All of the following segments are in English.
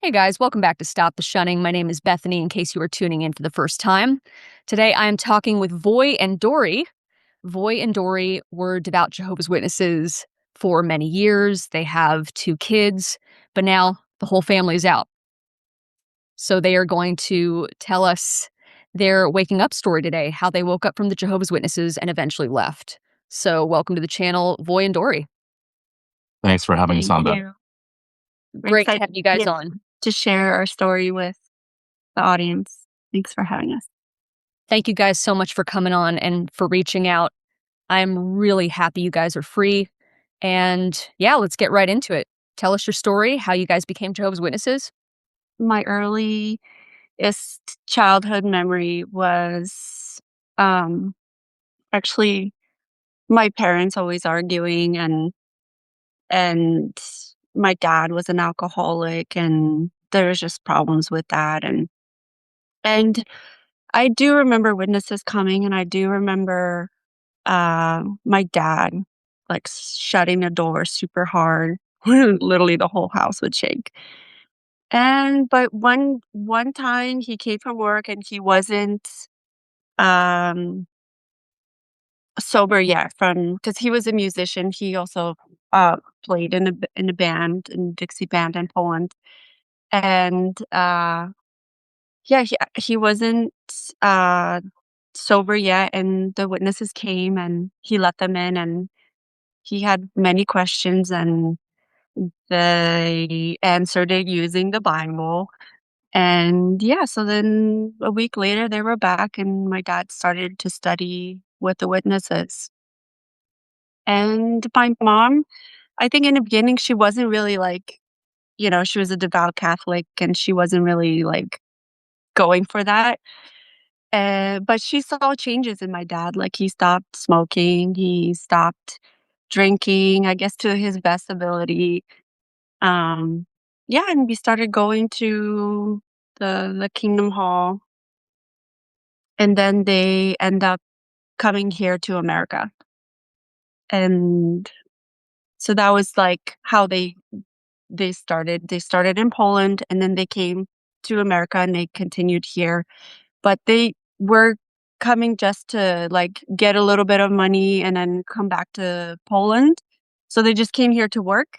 Hey guys, welcome back to Stop the Shunning. My name is Bethany, in case you are tuning in for the first time. Today I am talking with Voy and Dori. Voy and Dori were devout Jehovah's Witnesses for many years. They have 2 kids, but now the whole family is out. So they are going to tell us their waking up story today, how they woke up from the Jehovah's Witnesses and eventually left. So welcome to the channel, Voy and Dori. Thanks for having us Thank on, Beth. you. We're Great to excited have you guys on. to share our story with the audience. Thanks for having us. Thank you guys so much for coming on and for reaching out. I'm really happy you guys are free. And yeah, let's get right into it. Tell us your story, how you guys became Jehovah's Witnesses. My earliest childhood memory was actually my parents always arguing, and my dad was an alcoholic, and there was just problems with that. And I do remember witnesses coming, and I do remember my dad like shutting the door super hard. Literally the whole house would shake. But one time he came from work and he wasn't um sober yet, from because he was a musician. He also played in a band, in Dixie band in Poland. And yeah, he wasn't uh sober yet, and the witnesses came and he let them in, and he had many questions, and they answered it using the Bible. And yeah, so then a week later they were back, and my dad started to study with the witnesses. And my mom, I think in the beginning she wasn't really like, she was a devout Catholic and she wasn't really like going for that. But she saw changes in my dad. Like, he stopped smoking, he stopped drinking, I guess to his best ability. Um, yeah, and we started going to the Kingdom Hall, and then they end up coming here to America. And so that was like how they started. They started in Poland, and then they came to America and they continued here. But they were coming just to like get a little bit of money and then come back to Poland. So they just came here to work.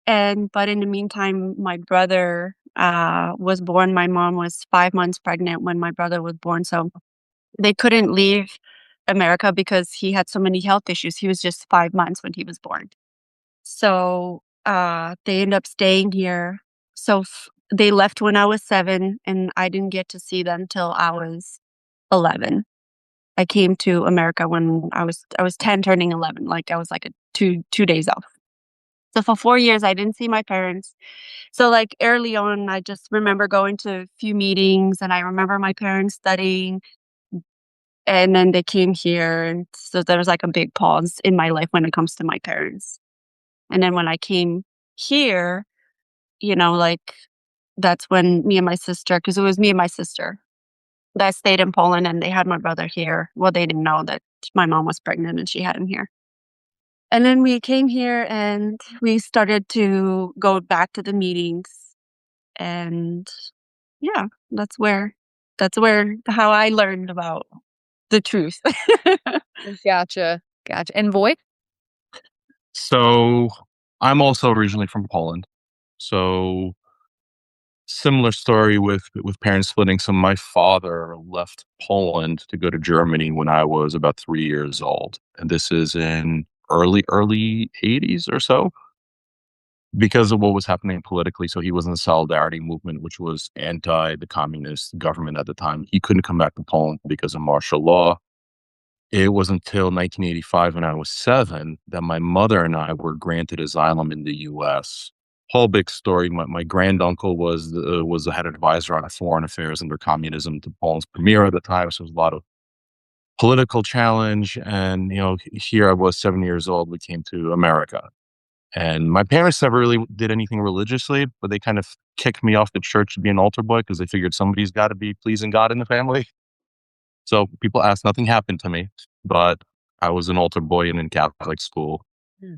But in the meantime, my brother was born. My mom was 5 months pregnant when my brother was born. So they couldn't leave America because he had so many health issues. He was just 5 months when he was born. So they ended up staying here. So they left when I was 7, and I didn't get to see them till I was 11. I came to America when I was 10, turning 11. Like, I was like a two days off. So for 4 years, I didn't see my parents. So like early on, I just remember going to a few meetings, and I remember my parents studying, and then they came here. And so there was like a big pause in my life when it comes to my parents. And then when I came here, like, that's when me and my sister, because it was me and my sister that stayed in Poland, and they had my brother here. Well, they didn't know that my mom was pregnant and she had him here. And then we came here and we started to go back to the meetings. And yeah, that's where how I learned about the truth. Gotcha. Gotcha. And Voy? So I'm also originally from Poland. So similar story with parents splitting. So my father left Poland to go to Germany when I was about 3 years old, and this is in early 80s or so, because of what was happening politically. So he was in the Solidarity movement, which was anti the communist government at the time. He couldn't come back to Poland because of martial law. It was until 1985, when I was 7, that my mother and I were granted asylum in the U.S. Whole big story. My granduncle was the head advisor on foreign affairs under communism to Poland's premier at the time. So there was a lot of political challenge. And here I was, 7 years old. We came to America, and my parents never really did anything religiously, but they kind of kicked me off the church to be an altar boy because they figured somebody's got to be pleasing God in the family. So people ask, nothing happened to me, but I was an altar boy in Catholic school. Hmm.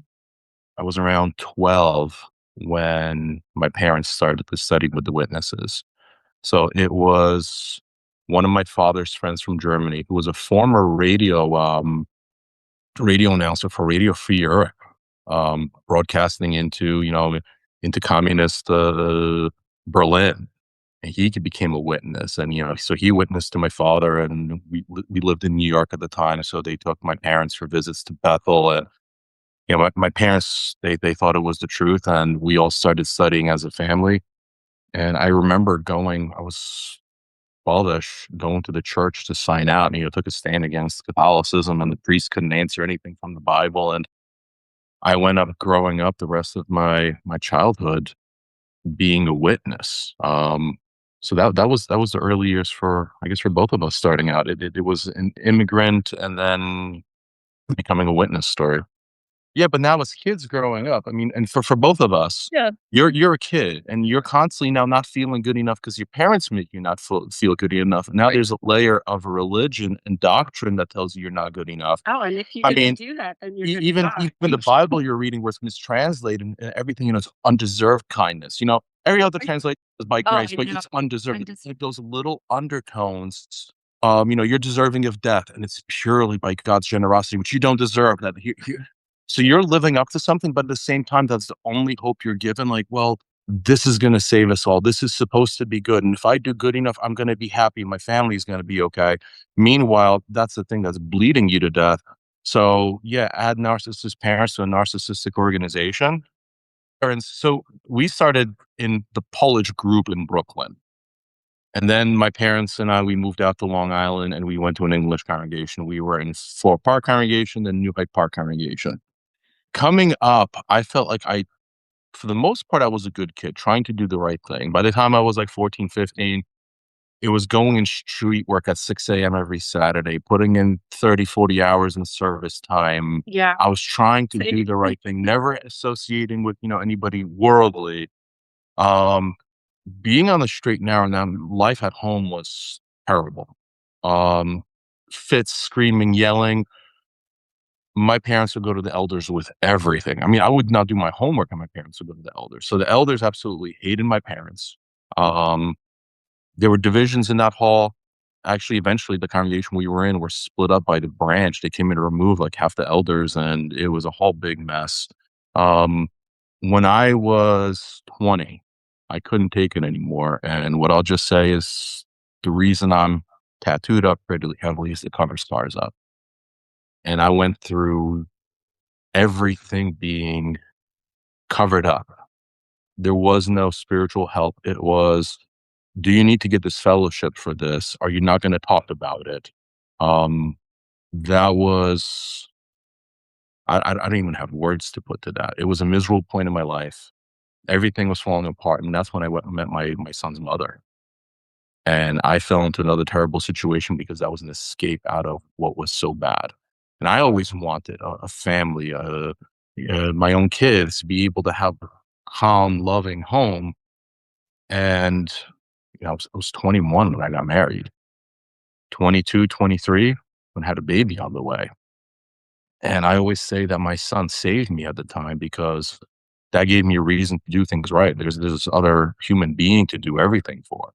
I was around 12 when my parents started to study with the witnesses. So it was one of my father's friends from Germany who was a former radio announcer for Radio Free Europe, broadcasting into communist Berlin. And he became a witness, and so he witnessed to my father, and we lived in New York at the time, so they took my parents for visits to Bethel, and my parents they thought it was the truth, and we all started studying as a family. And I remember going, I was 12ish, going to the church to sign out, and took a stand against Catholicism, and the priest couldn't answer anything from the Bible, and I went up growing up the rest of my childhood being a witness. So that was the early years for, I guess, for both of us starting out. It was an immigrant and then becoming a witness story. Yeah, but now as kids growing up, I mean, and for both of us, Yeah. you're a kid and you're constantly now not feeling good enough because your parents make you not feel good enough. Now Right. there's a layer of religion and doctrine that tells you you're not good enough. Oh, and if you I didn't mean, do that, then you're gonna even die. even the Bible you're reading was mistranslated, and everything, it's undeserved kindness. Every other Right. translation is by Oh, grace, I but know. it's undeserved. It's Undeserved. like those little undertones. You're deserving of death, and it's purely by God's generosity, which you don't deserve. So you're living up to something, but at the same time, that's the only hope you're given. Like, well, this is going to save us all. This is supposed to be good, and if I do good enough, I'm going to be happy. My family's going to be okay. Meanwhile, that's the thing that's bleeding you to death. So yeah, add narcissist parents to a narcissistic organization. And so we started in the Polish group in Brooklyn. And then my parents and I, we moved out to Long Island and we went to an English congregation. We were in Floral Park congregation, then New Hyde Park congregation. Coming up, I felt like for the most part, I was a good kid trying to do the right thing. By the time I was like 14, 15, it was going in street work at 6 a.m. every Saturday, putting in 30, 40 hours in service time. Yeah. I was trying to do Same. the right thing, never associating with, anybody worldly. Um, Being on the straight and narrow now, life at home was terrible. Um, Fits, screaming, yelling. My parents would go to the elders with everything. I mean, I would not do my homework, and my parents would go to the elders. So the elders absolutely hated my parents. Um, there were divisions in that hall. Actually, eventually, the congregation we were in were split up by the branch. They came in to remove like half the elders, and it was a whole big mess. Um, when I was 20, I couldn't take it anymore. And what I'll just say is the reason I'm tattooed up pretty heavily is to cover scars up. And I went through everything being covered up. There was no spiritual help. It was, do you need to get this fellowship for this? Are you not going to talk about it? Um, that was, I don't even have words to put to that. It was a miserable point in my life. Everything was falling apart. And that's when I went and met my son's mother. And I fell into another terrible situation because that was an escape out of what was so bad. And I always wanted a family, my own kids to be able to have a calm, loving home. And I was 21 when I got married, 22, 23 when I had a baby on the way. And I always say that my son saved me at the time because that gave me a reason to do things right. There's this other human being to do everything for.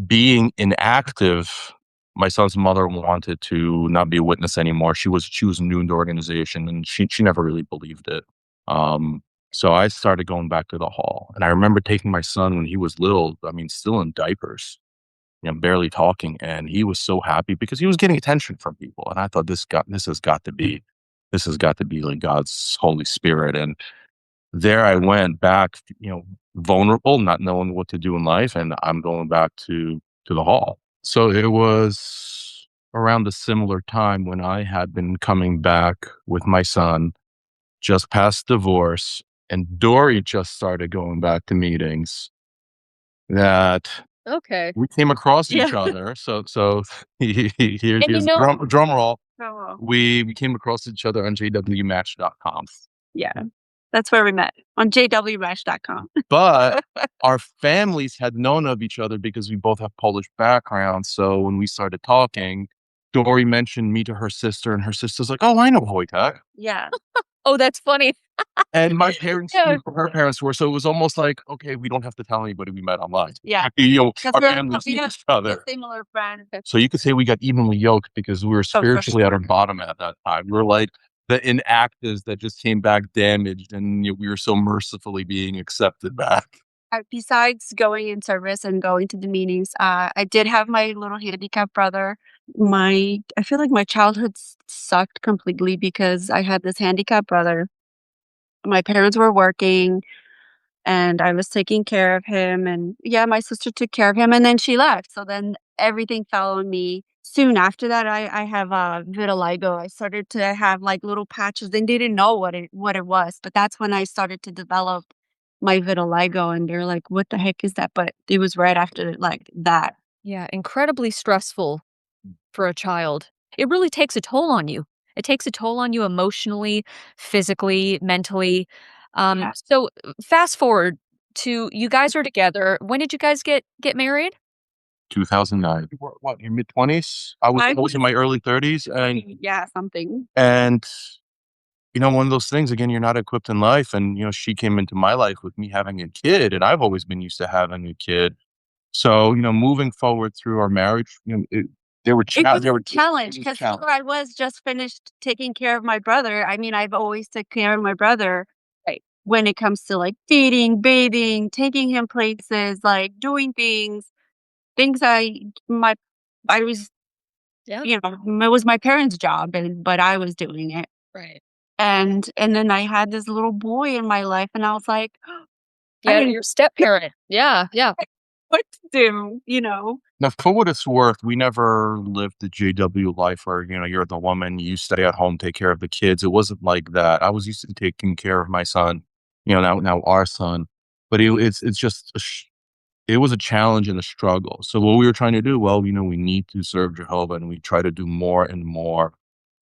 Being inactive, my son's mother wanted to not be a witness anymore. She was new in the organization, and she never really believed it. So I started going back to the hall, and I remember taking my son when he was little. I mean, still in diapers, barely talking, and he was so happy because he was getting attention from people. And I thought this has got to be like God's Holy Spirit. And there I went back, vulnerable, not knowing what to do in life, and I'm going back to the hall. So it was around a similar time when I had been coming back with my son, just past divorce, and Dory just started going back to meetings that Okay. we came across Yeah. each other. So here's And drum roll. Oh, We came across each other on jwmatch.com. yeah. That's where we met, on jwmatch.com. But our families had known of each other because we both have Polish backgrounds. So when we started talking, Dory mentioned me to her sister, and her sister's like, "Oh, I know Wojtek." Yeah. Oh, that's funny. And my parents, Yeah. her parents were, so it was almost like, okay, we don't have to tell anybody we met online. Yeah. Our We're families we see have each other. similar friends. So you could say we got evenly yoked because we were Oh, for spiritually at our bottom at that time. We were like the inactives that just came back damaged, and we were so mercifully being accepted back. Besides going in service and going to the meetings, I did have my little handicapped brother. I feel like my childhood sucked completely because I had this handicapped brother. My parents were working and I was taking care of him. And yeah, my sister took care of him and then she left. So then everything fell on me. Soon after that, I have vitiligo. I started to have like little patches. They didn't know what it was, but that's when I started to develop my vitiligo, and they're like, "What the heck is that?" But it was right after like that. Yeah, incredibly stressful for a child. It really takes a toll on you. It takes a toll on you emotionally, physically, mentally. Yeah. So fast forward to you guys are together. When did you guys get married? 2009. You were what, your mid-20s? I was in my early 30s, Yeah, something. and one of those things, again, you're not equipped in life, and she came into my life with me having a kid, and I've always been used to having a kid. So, moving forward through our marriage, there were It was there a were challenge it was because challenge. I was just finished taking care of my brother. I mean, I've always took care of my brother. Right. When it comes to like feeding, bathing, taking him places, like doing things I was, Yeah. it was my parents' job, but I was doing it. Right. And then I had this little boy in my life, and I was like, I Yeah, didn't your step parent. Yeah, yeah. know what to do. Now, for what it's worth, we never lived the JW life where, you're the woman, you stay at home, take care of the kids. It wasn't like that. I was used to taking care of my son, now our son, but it's just, it was a challenge and a struggle. So what we were trying to do, well, we need to serve Jehovah, and we try to do more and more,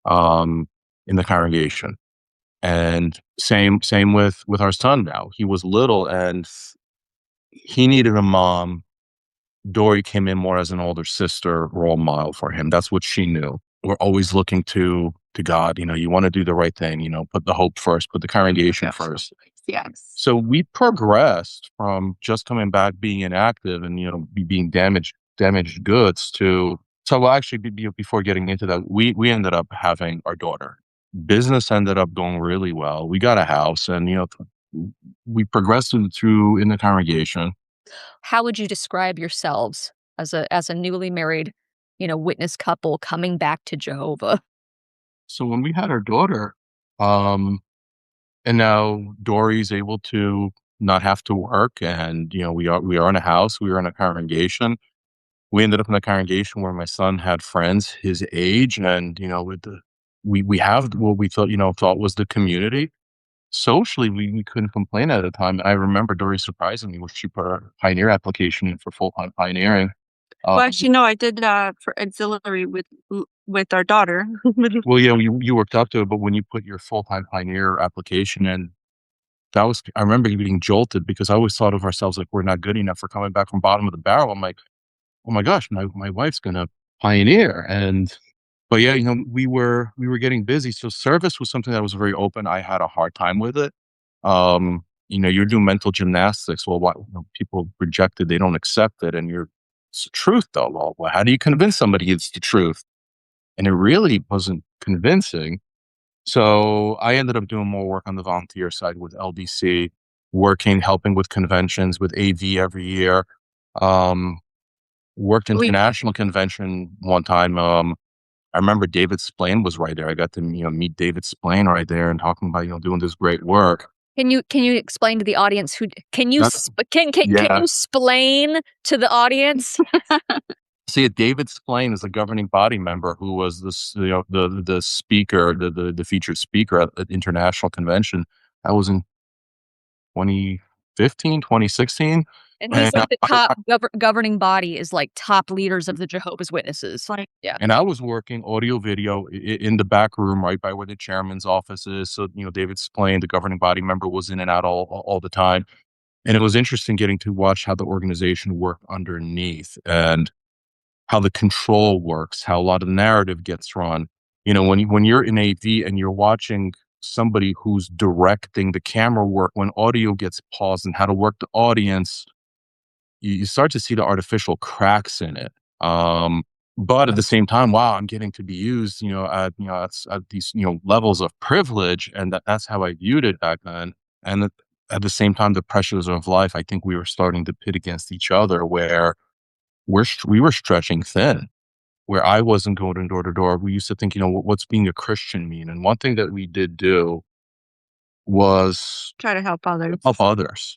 um, in the congregation. And same with our son now. He was little and he needed a mom. Dory came in more as an older sister role model for him. That's what she knew. We're always looking to God. You want to do the right thing. Put the hope first. Put the congregation first. Yes. So we progressed from just coming back being inactive and being damaged goods to. So well, actually, before getting into that, we ended up having our daughter. Business ended up going really well. We got a house, and we progressed through in the congregation. How would you describe yourselves as a newly married, witness couple coming back to Jehovah? So when we had our daughter, um, and now Dory's able to not have to work, and we are in a house, we were in a congregation. We ended up in a congregation where my son had friends his age, and with we have what we thought was the community. Socially, we couldn't complain at the time. I remember Dory surprising me when she put her pioneer application in for full time pioneering. Well, actually, no, I did for auxiliary with our daughter. Well, yeah, you worked up to it, but when you put your full-time pioneer application in, I remember being jolted because I always thought of ourselves like we're not good enough for coming back from bottom of the barrel. I'm like, oh my gosh, my wife's gonna pioneer. But yeah, we were getting busy. So service was something that was very open. I had a hard time with it. You're doing mental gymnastics. Well, what people reject it, they don't accept it, and it's the truth though. Well, how do you convince somebody it's the truth? And it really wasn't convincing. So I ended up doing more work on the volunteer side with LBC, helping with conventions with AV every year. Um, Worked We international convention one time. I remember David Splain was right there. I got to meet David Splain right there and talking about doing this great work. Can you explain to the audience who can you That's can yeah. you explain to the audience? See, David Splain is a governing body member who was the speaker, the featured speaker at the international convention. That was in 2015, 2016. And he's And like the top governing body is like top leaders of the Jehovah's Witnesses. like Yeah. and I was working audio video in the back room right by where the chairman's office is. So, David Splain, the governing body member, was in and out all the time. And it was interesting getting to watch how the organization worked underneath and how the control works, how a lot of the narrative gets run. When you're in AV and you're watching somebody who's directing the camera work when audio gets paused and how to work the audience, you start to see the artificial cracks in it. But at the same time, wow, I'm getting to be used, at these, levels of privilege, and that's how I viewed it back then. And at the same time, the pressures of life, I think we were starting to pit against each other, where we were stretching thin. Where I wasn't going door to door, we used to think, what's being a Christian mean? And one thing that we did do was Try to help others. help others.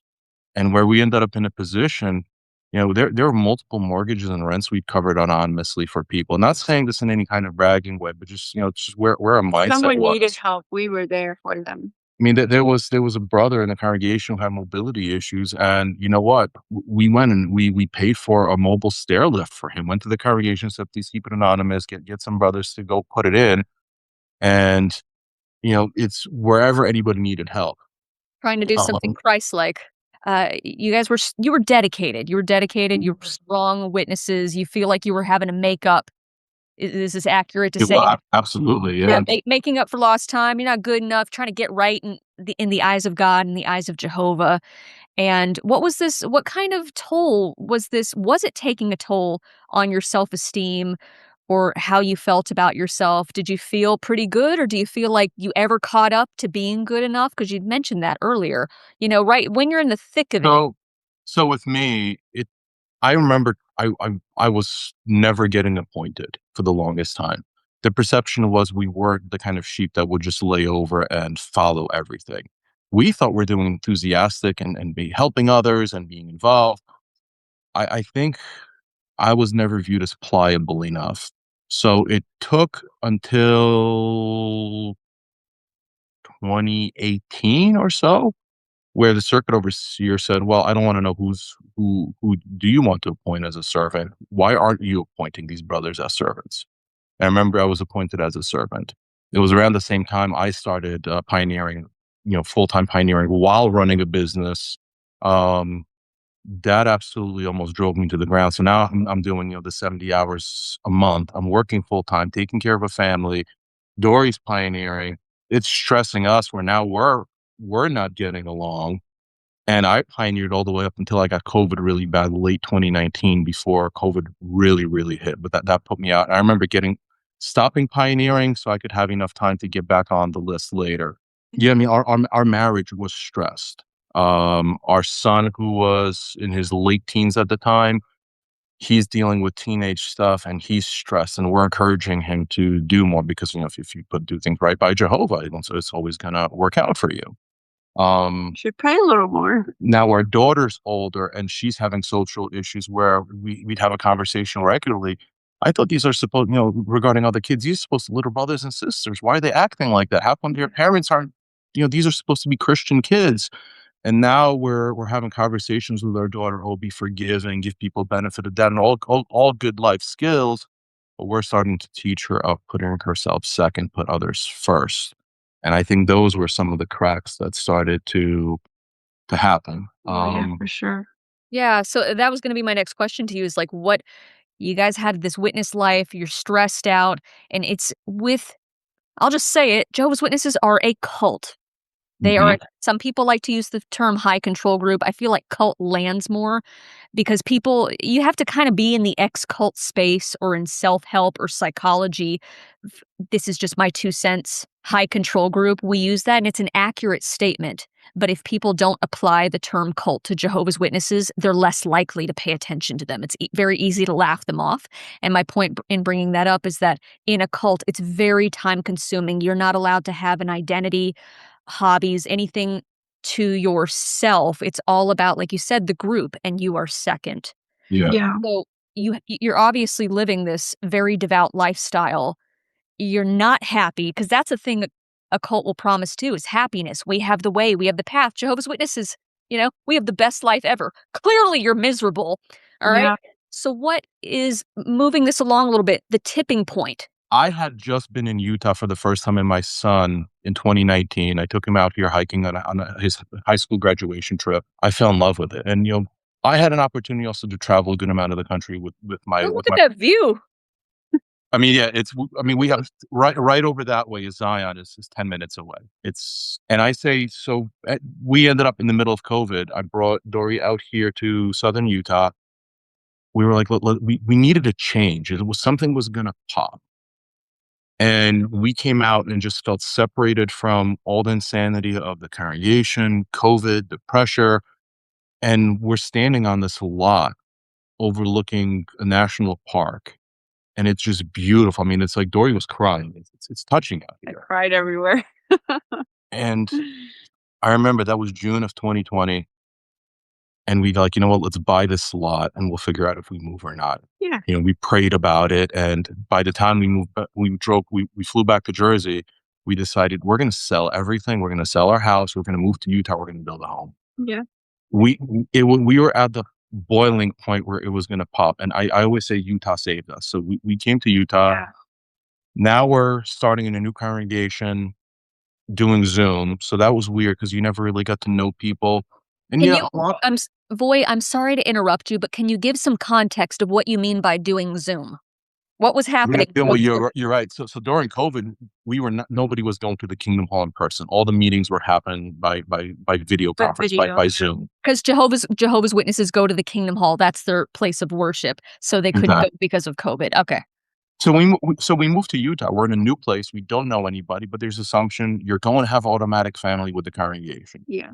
And where we ended up in a position, there were multiple mortgages and rents we covered anonymously for people. Not saying this in any kind of bragging way, but just, just where our mindset Someone was. needed help. We were there for them. I mean, there was a brother in the congregation who had mobility issues, and you know what? We went and we paid for a mobile stair lift for him. Went to the congregation, said, "Please keep it anonymous. Get some brothers to go put it in." And it's wherever anybody needed help. Trying to do something Christ-like. You were dedicated. You were dedicated. You were strong witnesses. You feel like you were having to make up. Is this accurate to say? Absolutely, Yeah, yeah. making up for lost time. You're not good enough. Trying to get right in the eyes of God, in the eyes of Jehovah. And what was this? What kind of toll was this? Was it taking a toll on your self-esteem or how you felt about yourself? Did you feel pretty good, or do you feel like you ever caught up to being good enough? Because you'd mentioned that earlier. Right when you're in the thick of it. So with me, I remember I was never getting appointed for the longest time. The perception was we weren't the kind of sheep that would just lay over and follow everything. We thought we're doing enthusiastic and be helping others and being involved. I think I was never viewed as pliable enough. So it took until 2018 or so where the circuit overseer said, "Well, I don't want to know who do you want to appoint as a servant? Why aren't you appointing these brothers as servants?" And I remember I was appointed as a servant. It was around the same time I started pioneering, full time pioneering while running a business. Um, that absolutely almost drove me to the ground. So now I'm doing, the 70 hours a month. I'm working full time, taking care of a family. Dory's pioneering. It's stressing us where now we're not getting along. And I pioneered all the way up until I got COVID really bad, late 2019, before COVID really, really hit. But that put me out. And I remember stopping pioneering so I could have enough time to get back on the list later. Yeah, I mean, our marriage was stressed. Our son, who was in his late teens at the time, he's dealing with teenage stuff and he's stressed, and we're encouraging him to do more because, if you do things right by Jehovah, so it's always going to work out for you. Should pray a little more. Now our daughter's older and she's having social issues where we'd have a conversation regularly. I thought these are supposed, regarding other kids, these are supposed to be little brothers and sisters. Why are they acting like that? How come their parents aren't, these are supposed to be Christian kids? And now we're having conversations with our daughter, oh, be forgiving, give people benefit of that, and all good life skills. But we're starting to teach her of putting herself second, put others first. And I think those were some of the cracks that started to happen. Yeah, for sure. Yeah, so that was gonna be my next question to you is like what you guys had this witness life, you're stressed out, and it's with I'll just say it, Jehovah's Witnesses are a cult. They are some people like to use the term high control group. I feel like cult lands more because you have to kind of be in the ex-cult space or in self-help or psychology. This is just my 2 cents. High control group, we use that and it's an accurate statement. But if people don't apply the term cult to Jehovah's Witnesses, they're less likely to pay attention to them. It's very easy to laugh them off. And my point in bringing that up is that in a cult, it's very time consuming. You're not allowed to have an identity, hobbies, anything to yourself. It's all about, like you said, the group, and you are second. Yeah. So you're obviously living this very devout lifestyle. You're not happy because that's a thing that a cult will promise too is happiness. We have the way, we have the path. Jehovah's Witnesses, we have the best life ever. Clearly you're miserable. All right. Yeah. So what is moving this along a little bit? The tipping point. I had just been in Utah for the first time with my son in 2019. I took him out here hiking on his high school graduation trip. I fell in love with it. And, I had an opportunity also to travel a good amount of the country with my... Look at that view. I mean, yeah, we have right over that way is Zion is 10 minutes away. And I say, so we ended up in the middle of COVID. I brought Dory out here to Southern Utah. We were like, we needed a change. Something was going to pop. And we came out and just felt separated from all the insanity of the congregation, COVID, the pressure. And we're standing on this lot overlooking a national park. And it's just beautiful. I mean, it's like Dory was crying. It's touching out I here. cried everywhere. And I remember that was June of 2020. And we like, you know what, let's buy this lot and we'll figure out if we move or not. Yeah. You know, we prayed about it. And by the time we moved, we flew back to Jersey. We decided we're going to sell everything. We're going to sell our house. We're going to move to Utah. We're going to build a home. Yeah. We were at the boiling point where it was going to pop. And I always say Utah saved us. So we came to Utah. Yeah. Now we're starting in a new congregation, doing Zoom. So that was weird because you never really got to know people. And Can yeah, you, Voy, I'm sorry to interrupt you, but can you give some context of what you mean by doing Zoom? What was happening? well, you're right. So during COVID, nobody was going to the Kingdom Hall in person. All the meetings were happening by video conference, by Zoom. Because Jehovah's Witnesses go to the Kingdom Hall. That's their place of worship. So they couldn't go because of COVID. Okay. So we moved to Utah. We're in a new place. We don't know anybody, but there's assumption you're going to have automatic family with the congregation. Yeah.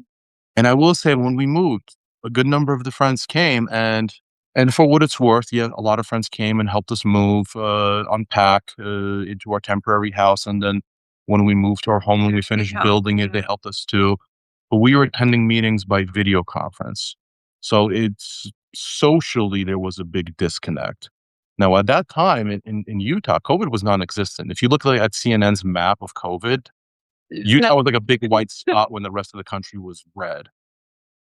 And I will say, when we moved, a good number of the friends came, and for what it's worth, yeah, a lot of friends came and helped us move, unpack into our temporary house. And then when we moved to our home, when we finished building it, they helped us too. But we were attending meetings by video conference. So it's socially, there was a big disconnect. Now, at that time in Utah, COVID was non-existent. If you look at CNN's map of COVID, Utah was like a big white spot when the rest of the country was red.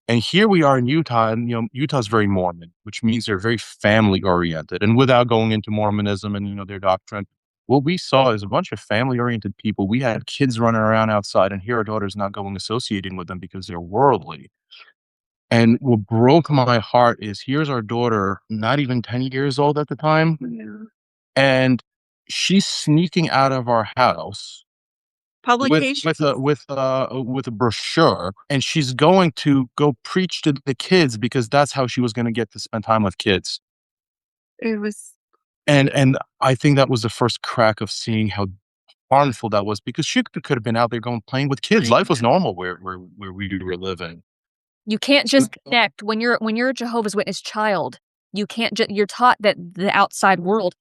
And here we are in Utah, and Utah's very Mormon, which means they're very family oriented. And without going into Mormonism and their doctrine, what we saw is a bunch of family oriented people. We had kids running around outside, and here our daughter's not going associating with them because they're worldly. And what broke my heart is, here's our daughter, not even 10 years old at the time, and she's sneaking out of our house Publications. with a brochure, and she's going to go preach to the kids because that's how she was going to get to spend time with kids. It was, and I think that was the first crack of seeing how harmful that was, because she could have been out there playing with kids. Life was normal where we were living. You can't just connect when you're a Jehovah's Witness child. You can't you're taught that the outside world,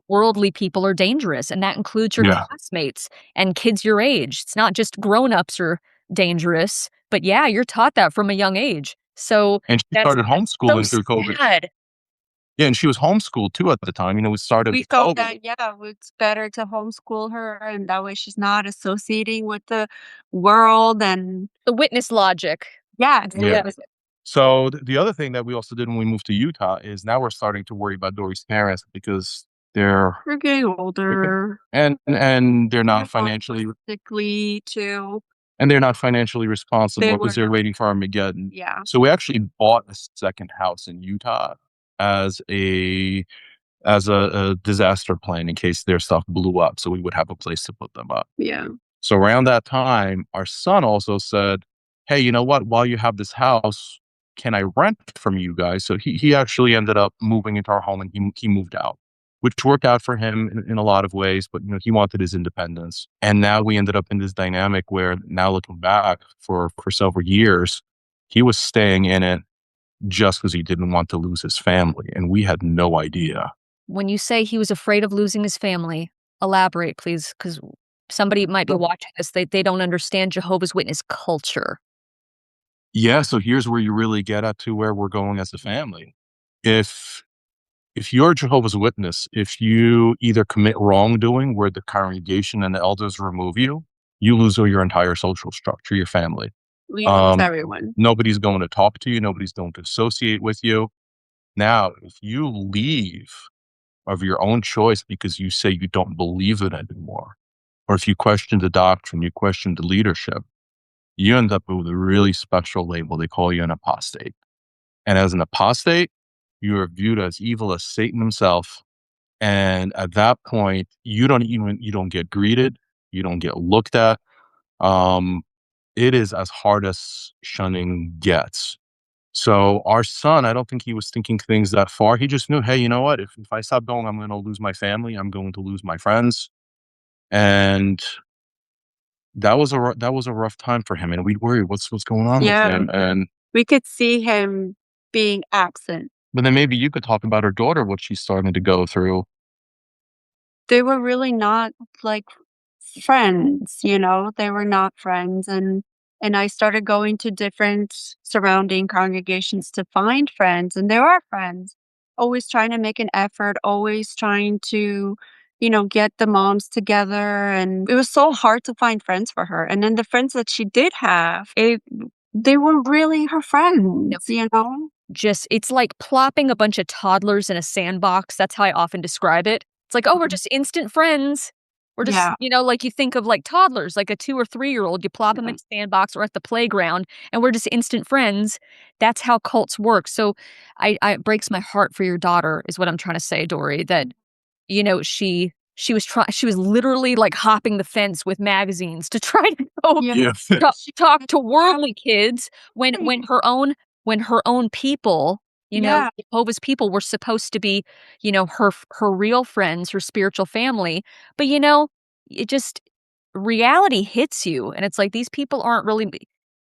worldly people, are dangerous, and that includes your classmates and kids your age. It's not just grown-ups are dangerous, but yeah, you're taught that from a young age. So and she started homeschooling through COVID. Sad. Yeah, and she was homeschooled too at the time. We started. We felt that it's better to homeschool her, and that way she's not associating with the world and the witness logic. Yeah. So the other thing that we also did when we moved to Utah is, now we're starting to worry about Dory's parents, because they're getting older, and they're not financially sickly too, and they're not financially responsible because they're waiting for Armageddon. Yeah. So we actually bought a second house in Utah as a disaster plan in case their stuff blew up, so we would have a place to put them up. Yeah. So around that time, our son also said, hey, you know what? While you have this house, can I rent from you guys? So he actually ended up moving into our home, and he moved out, which worked out for him in a lot of ways. But he wanted his independence. And now we ended up in this dynamic where, now looking back, for several years, he was staying in it just because he didn't want to lose his family. And we had no idea. When you say he was afraid of losing his family, elaborate, please, because somebody might be watching this. They don't understand Jehovah's Witness culture. Yeah, so here's where you really get at to where we're going as a family. If you're a Jehovah's Witness, if you either commit wrongdoing where the congregation and the elders remove you, you lose your entire social structure, your family. We lose everyone. Nobody's going to talk to you. Nobody's going to associate with you. Now, if you leave of your own choice because you say you don't believe it anymore, or if you question the doctrine, you question the leadership, you end up with a really special label. They call you an apostate. And as an apostate, you are viewed as evil as Satan himself, And at that point, you don't get greeted, you don't get looked at. Um, it is as hard as shunning gets. So our son, I don't think he was thinking things that far. He just knew, hey, you know what? If I stop going, I'm going to lose my family. I'm going to lose my friends. And that was a rough time for him. And we'd worry, what's going on with Yeah. him? And We could see him being absent. but then maybe you could talk about her daughter, what she's starting to go through. They were really not, like, friends, you know? They were not friends, and I started going to different surrounding congregations to find friends, and there are friends. Always trying to make an effort, always trying to, get the moms together, and it was so hard to find friends for her, and then the friends that she did have, they were really her friends, you know? It's like plopping a bunch of toddlers in a sandbox. That's how I often describe it. It's like, "Oh, we're Mhm. just instant friends." We're just, Yeah. like you think of like toddlers, like a 2 or 3-year-old, you plop them in a sandbox or at the playground, and we're just instant friends. That's how cults work. So I it breaks my heart for your daughter is what I'm trying to say, Dory, that, she was literally like hopping the fence with magazines to try to go Yeah. Yeah. talk to worldly kids when her own people, Yeah. Jehovah's people were supposed to be, her real friends, her spiritual family. But it just reality hits you and it's like these people aren't really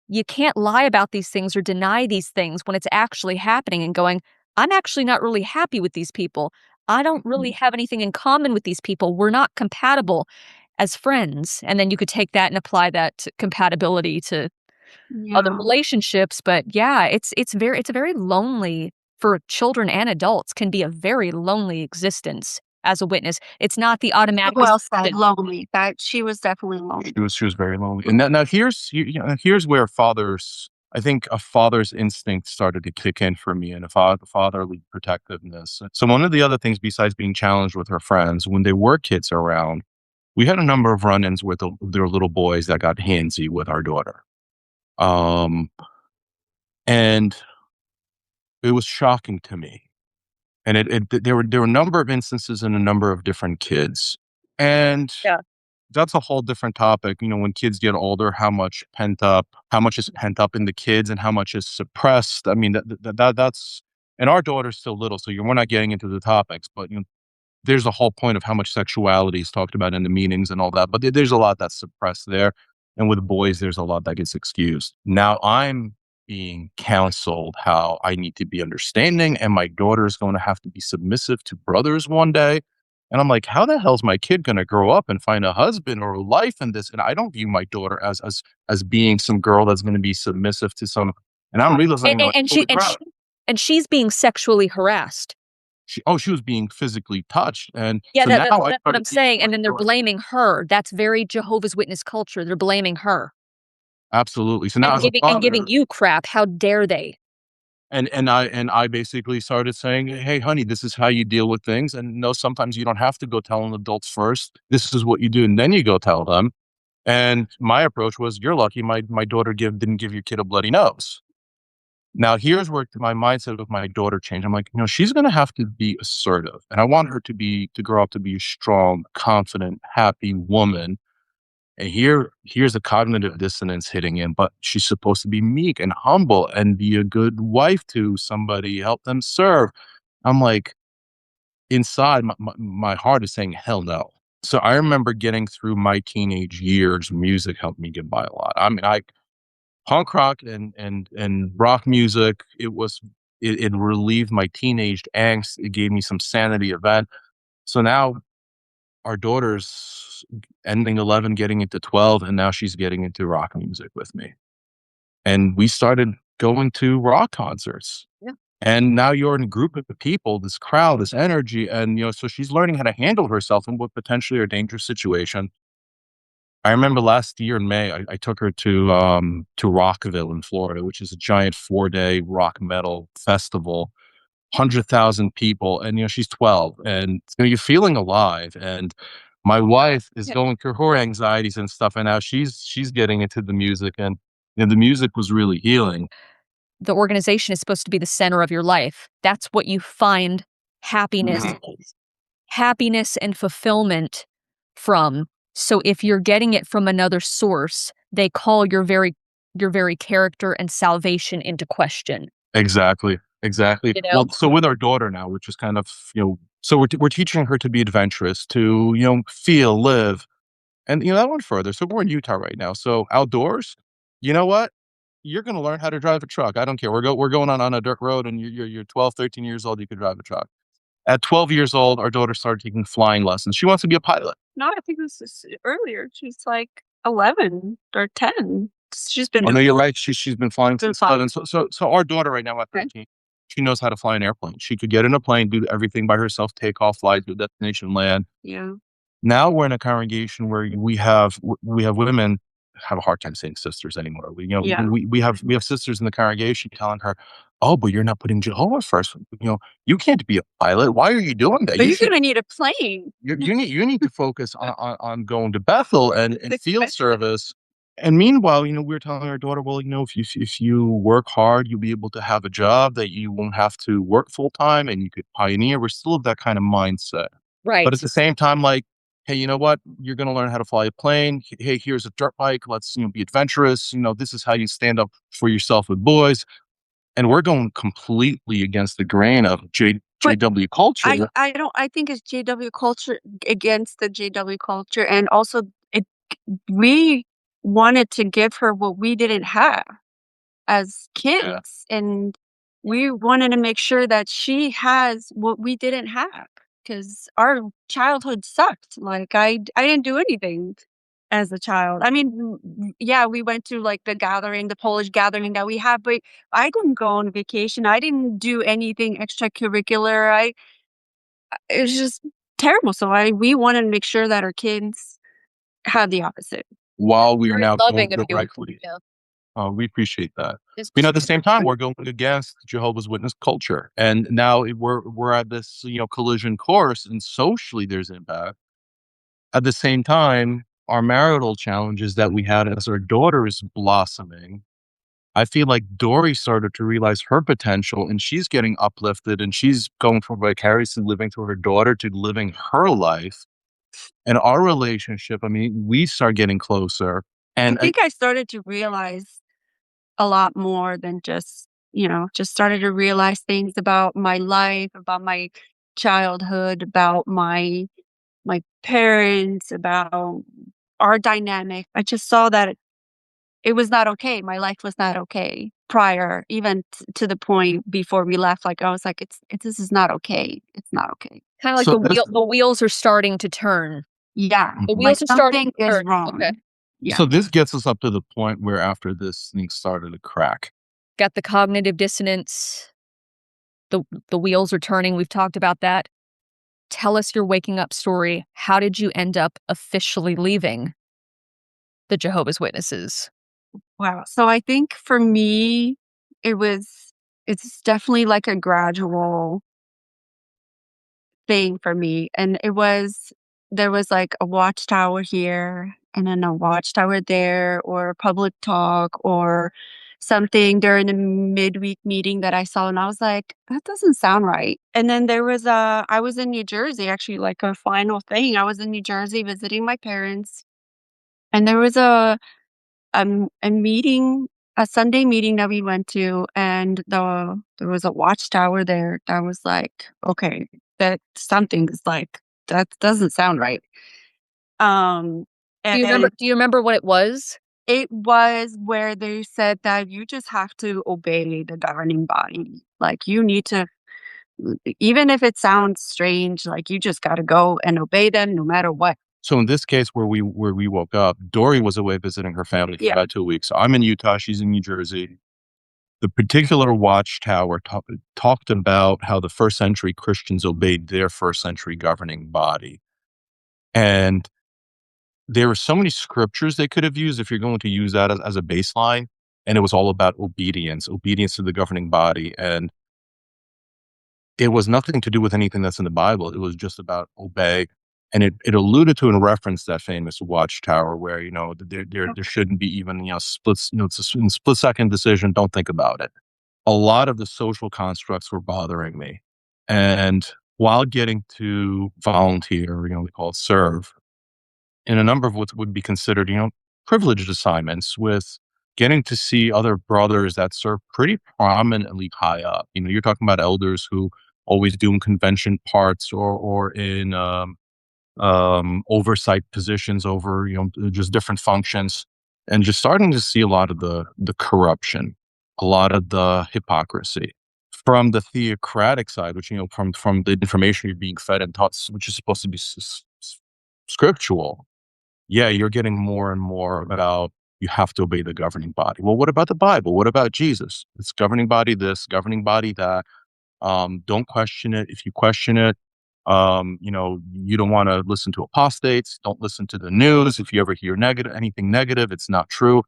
you can't lie about these things or deny these things when it's actually happening and going, I'm actually not really happy with these people. I don't really have anything in common with these people. We're not compatible as friends. And then you could take that and apply that to compatibility to other Yeah. relationships. But yeah, it's a very lonely for children and adults can be a very lonely existence as a witness. It's not the automatic Well said, assumption. lonely. That she was definitely lonely. She was very lonely. And now here's where fathers I think a father's instinct started to kick in for me and a fatherly protectiveness. So one of the other things besides being challenged with her friends, when there were kids around, we had a number of run-ins with their little boys that got handsy with our daughter. Um, and it was shocking to me. And there were a number of instances and a number of different kids. And Yeah. that's a whole different topic. When kids get older, how much is pent up in the kids and how much is suppressed. I mean, that's, and our daughter's still little, so we're not getting into the topics, but there's a whole point of how much sexuality is talked about in the meetings and all that. But there's a lot that's suppressed there. And with boys, there's a lot that gets excused. Now I'm being counseled how I need to be understanding, and my daughter's going to have to be submissive to brothers one day. And I'm like, how the hell's my kid going to grow up and find a husband or a life in this? And I don't view my daughter as being some girl that's going to be submissive to some. And I'm realizing, like, And holy crap. she's being sexually harassed. She was being physically touched, and Yeah, so now I that's what started I'm teaching saying, my and then they're daughter. blaming her. That's very Jehovah's Witness culture. They're blaming her Absolutely. So now and as a giving father, you crap. How dare they? and I basically started saying, "Hey, honey, this is how you deal with things, and no, sometimes you don't have to go tell an adults first. This is what you do, and then you go tell them." And my approach was, "You're lucky my daughter didn't give your kid a bloody nose." Now here's where my mindset of my daughter changed. I'm like, she's gonna have to be assertive, and I want her to grow up to be a strong, confident, happy woman. And here's a cognitive dissonance hitting in, but she's supposed to be meek and humble and be a good wife to somebody, help them serve. I'm like, inside my heart is saying, hell no. So I remember getting through my teenage years, music helped me get by a lot. I mean, I punk rock and rock music, it relieved my teenage angst. It gave me some sanity event. So now our daughter's ending 11, getting into 12, and now she's getting into rock music with me. And we started going to rock concerts. Yeah. And now you're in a group of people, this crowd, this energy. And, so she's learning how to handle herself in what potentially are dangerous situation. I remember last year in May, I took her to Rockville in Florida, which is a giant 4-day rock metal festival, 100,000 people, and, she's 12, and, you're feeling alive, and my wife is Yeah. going through her anxieties and stuff, and now she's getting into the music, and, the music was really healing. The organization is supposed to be the center of your life. That's what you find happiness Mhm. in. happiness and fulfillment from. So if you're getting it from another source, they call your very character and salvation into question. Exactly. You know? Well, so with our daughter now, which is kind of, so we're teaching her to be adventurous, to, feel, live. And, that went further. So we're in Utah right now. So outdoors, you know what? You're going to learn how to drive a truck. I don't care. We're going on a dirt road and you're 12, 13 years old. You can drive a truck. At 12 years old, our daughter started taking flying lessons. She wants to be a pilot. No, I think this is earlier. She's like 11 or 10. She's Oh, been no, you're right. She's been flying been since flying. 11. So our daughter right now at Okay. 13, she knows how to fly an airplane. She could get in a plane, do everything by herself, take off, fly to a destination, land. Yeah. Now we're in a congregation where we have women have a hard time saying sisters anymore. Yeah. We have sisters in the congregation telling her, "Oh, but you're not putting Jehovah first. You can't be a pilot. Why are you doing that? But you're gonna need a plane. You need to focus on going to Bethel and It's field expensive. service." And meanwhile, we're telling our daughter, well, if you work hard, you'll be able to have a job that you won't have to work full time, and you could pioneer. We're still of that kind of mindset. Right. But at the same time, like, hey, you know what? You're going to learn how to fly a plane. Hey, here's a dirt bike. Let's, be adventurous. This is how you stand up for yourself with boys. And we're going completely against the grain of JW culture. I think it's JW culture against the JW culture, and also we wanted to give her what we didn't have as kids, and we wanted to make sure that she has what we didn't have, because our childhood sucked. Like I didn't do anything as a child. I mean, yeah, we went to like the Polish gathering that we had, but I didn't go on vacation. I didn't do anything extracurricular. It was just terrible. So we wanted to make sure that our kids had the opposite. While we are Very now loving going of you. directly. Yeah. We appreciate that. It's At the same time, we're going against Jehovah's Witness culture, and now we're at this collision course, and socially there's impact. At the same time, our marital challenges that we had as our daughter is blossoming. I feel like Dory started to realize her potential, and she's getting uplifted, and she's going from vicariously living through her daughter to living her life. And our relationship, I mean, we start getting closer. And I think I started to realize a lot more than just started to realize things about my life, about my childhood, about my parents, about our dynamic. I just saw that it was not okay. My life was not okay prior, even to the point before we left. Like I was like, this is not okay. It's not okay. kind of like So the wheels are starting to turn. Yeah, The like wheels are starting something to is turn. wrong. Okay. Yeah. So this gets us up to the point where after this thing started to crack. Got the cognitive dissonance. The wheels are turning. We've talked about that. Tell us your waking up story. How did you end up officially leaving the Jehovah's Witnesses? Wow. So I think for me, it's definitely like a gradual thing for me. And there was like a watchtower here and then a watchtower there, or public talk or something during a midweek meeting that I saw. And I was like, that doesn't sound right. And then I was in New Jersey, actually, like a final thing. I was in New Jersey visiting my parents. And there was a meeting, a Sunday meeting that we went to, and there was a watchtower there that was like, okay, that something's like that doesn't sound right. Um, Do you remember what it was? it was where they said that you just have to obey the governing body. Like you need to, even if it sounds strange, like you just got to go and obey them no matter what. So in this case where we woke up, Dory was away visiting her family for about 2 weeks. I'm in Utah, she's in New Jersey. The particular watchtower talked about how the first century Christians obeyed their first century governing body. And there were so many scriptures they could have used if you're going to use that as a baseline. And it was all about obedience to the governing body. And it was nothing to do with anything that's in the Bible. It was just about obey. And it alluded to and referenced that famous watchtower where, there shouldn't be even, splits, it's a split second decision. Don't think about it. A lot of the social constructs were bothering me. And while getting to volunteer, we call it serve, in a number of what would be considered, privileged assignments with getting to see other brothers that serve pretty prominently high up. You're talking about elders who always doing convention parts or in oversight positions over, just different functions, and just starting to see a lot of the corruption, a lot of the hypocrisy from the theocratic side, which, from the information you're being fed and taught, which is supposed to be scriptural. Yeah, you're getting more and more about you have to obey the governing body. Well, what about the Bible? What about Jesus? It's governing body this, governing body that. Don't question it. If you question it, you don't want to listen to apostates. Don't listen to the news. If you ever hear anything negative, it's not true.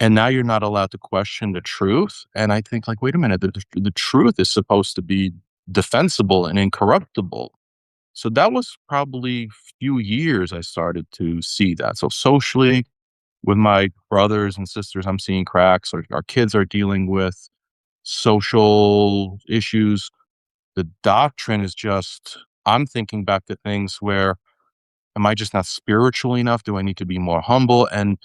And now you're not allowed to question the truth. And I think, like, wait a minute, the truth is supposed to be defensible and incorruptible. So that was probably few years I started to see that. So socially, with my brothers and sisters, I'm seeing cracks. Our kids are dealing with social issues. The doctrine is just, I'm thinking back to things where, am I just not spiritual enough? Do I need to be more humble? And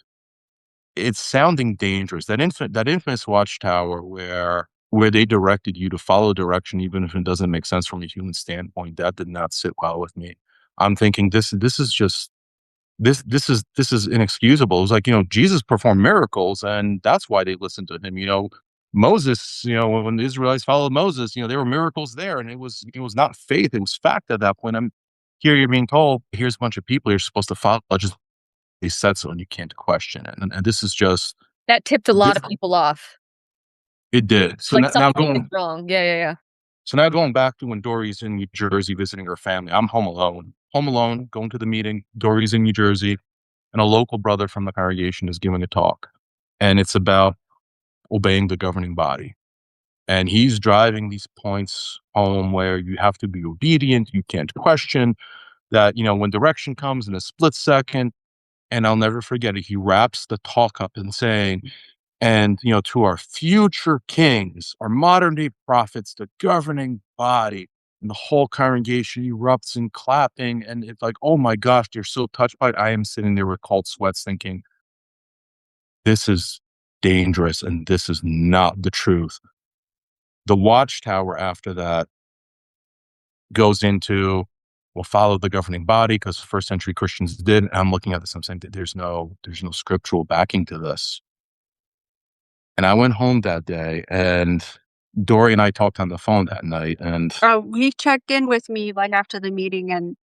it's sounding dangerous. That infamous watchtower where they directed you to follow direction, even if it doesn't make sense from a human standpoint, that did not sit well with me. I'm thinking this is just this is inexcusable. It's like, Jesus performed miracles, and that's why they listened to him. Moses, when the Israelites followed Moses, there were miracles there, and it was not faith, it was fact at that point. I'm here, you're being told, here's a bunch of people you're supposed to follow, just they said so, and you can't question it. And this is just That tipped a lot this, of people off. it did. So Like now something wrong. Yeah, yeah, yeah. so now going back to when Dory's in New Jersey visiting her family, I'm home alone, going to the meeting. Dory's in New Jersey, and a local brother from the congregation is giving a talk, and it's about obeying the governing body. And he's driving these points home where you have to be obedient, you can't question that, when direction comes in a split second. And I'll never forget it. He wraps the talk up in saying, and, to our future kings, our modern day prophets, the governing body, and the whole congregation erupts in clapping. And it's like, oh my gosh, they're so touched by it. I am sitting there with cold sweats thinking, this is dangerous and this is not the truth. The watchtower after that goes into, well, follow the governing body because first century Christians did. And I'm looking at this, I'm saying that there's no scriptural backing to this. And I went home that day, and Dory and I talked on the phone that night. And He checked in with me right after the meeting, and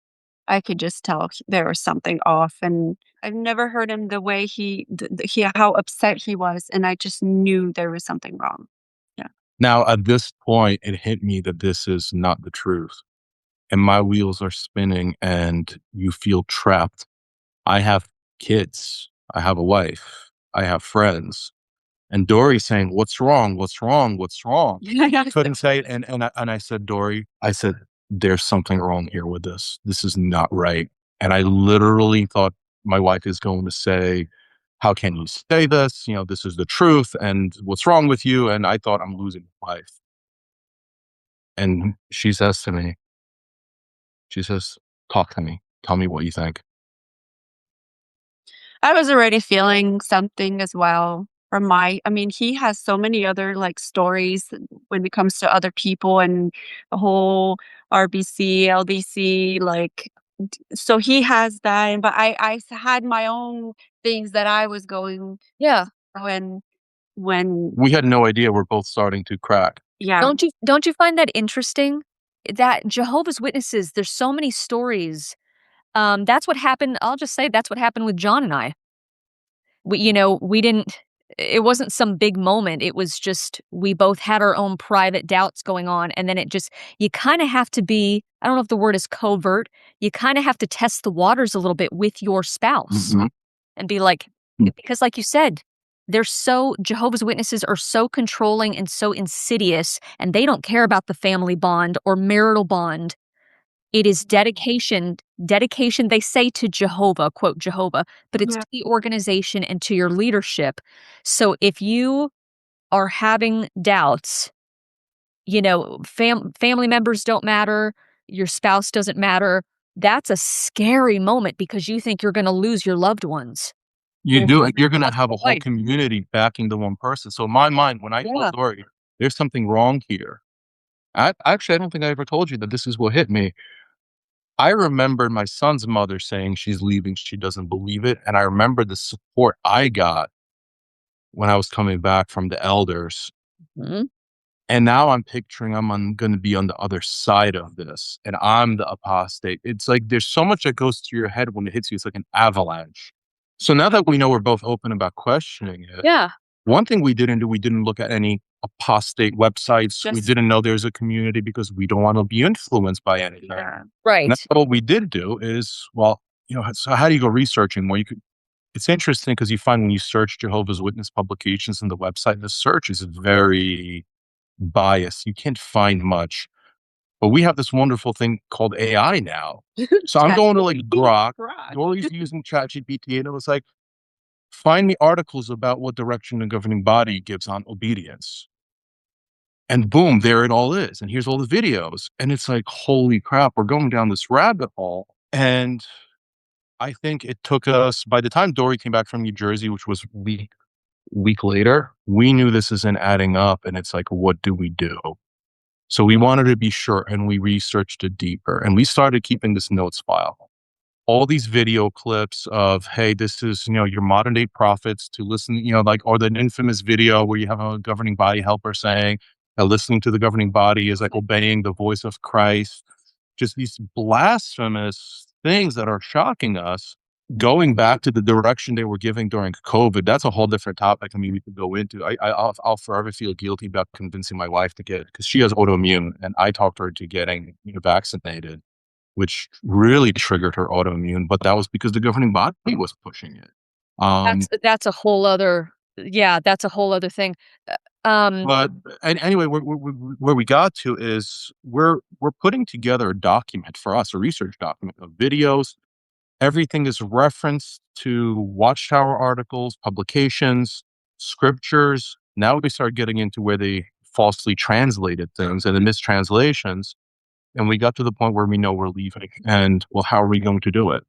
I could just tell there was something off. And I've never heard him the way how upset he was, and I just knew there was something wrong. Yeah. now at this point, it hit me that this is not the truth. And my wheels are spinning, and you feel trapped. I have kids, I have a wife, I have friends. And Dory's saying, "What's wrong? What's wrong? What's wrong?" Yes. Couldn't say it. And I said, "Dory," I said, "there's something wrong here with this. This is not right." And I literally thought my wife is going to say, "How can you say this? This is the truth. And what's wrong with you?" And I thought, I'm losing my wife. And she says to me, she says, "Talk to me. Tell me what you think." I was already feeling something as well from I mean, he has so many other, like, stories when it comes to other people and the whole RBC, LBC, like, so he has that, but had my own things that I was going Yeah. when when We had no idea we're both starting to crack. yeah. Don't you find that interesting? That Jehovah's Witnesses, there's so many stories. That's what happened. I'll just say that's what happened with John and I. We didn't, it wasn't some big moment. It was just, we both had our own private doubts going on. And then you kind of have to be, I don't know if the word is covert. You kind of have to test the waters a little bit with your spouse Mhm. and be like, Mm. because like you said, Jehovah's Witnesses are so controlling and so insidious, and they don't care about the family bond or marital bond. It is dedication, they say to Jehovah, quote Jehovah, but it's Yeah. to the organization and to your leadership. So if you are having doubts, family members don't matter, your spouse doesn't matter. That's a scary moment because you think you're gonna lose your loved ones. You do, and you're gonna Lost have your a whole life. community backing the one person. So in my mind, when I Yeah. told Dory, "There's something wrong here," I don't think I ever told you that this is what hit me. I remember my son's mother saying she's leaving, she doesn't believe it, and I remember the support I got when I was coming back from the elders. Mhm. And now I'm picturing gonna be on the other side of this, and I'm the apostate. It's like there's so much that goes through your head when it hits you, it's like an avalanche. So now that we know we're both open about questioning it, Yeah. one thing we didn't do, we didn't look at any apostate websites. We Just didn't know there's a community because we don't wanna be influenced by anything. Yeah. Now right. what we did do is, well, so how do you go researching? Well, it's interesting because you find when you search Jehovah's Witness publications on the website, the search is very biased. You can't find much. But we have this wonderful thing called AI now. So I'm going to like Grok, Right. always using ChatGPT, and it was like, find me articles about what direction the governing body gives on obedience. And boom, there it all is. And here's all the videos. And it's like, holy crap, we're going down this rabbit hole. And I think it took us, by the time Dory came back from New Jersey, which was week later, we knew this isn't adding up. And it's like, what do we do? So we wanted to be sure, and we researched it deeper, and we started keeping this notes file. All these video clips of, hey, this is, your modern day prophets to listen, like, or the infamous video where you have a governing body helper saying, listening to the governing body is like obeying the voice of Christ. Just these blasphemous things that are shocking us. Going back to the direction they were giving during COVID, that's a whole different topic. I mean, we could go into. I'll forever feel guilty about convincing my wife to get, because she has autoimmune, and I talked her to getting vaccinated, which really triggered her autoimmune. But that was because the governing body was pushing it. That's a whole other yeah, that's a whole other thing. Um, But anyway, where we got to is we're putting together a document for us, a research document of videos. Everything is referenced to Watchtower articles, publications, scriptures. Now we start getting into where they falsely translated things and the mistranslations. And we got to the point where we know we're leaving. And well, how are we going to do it?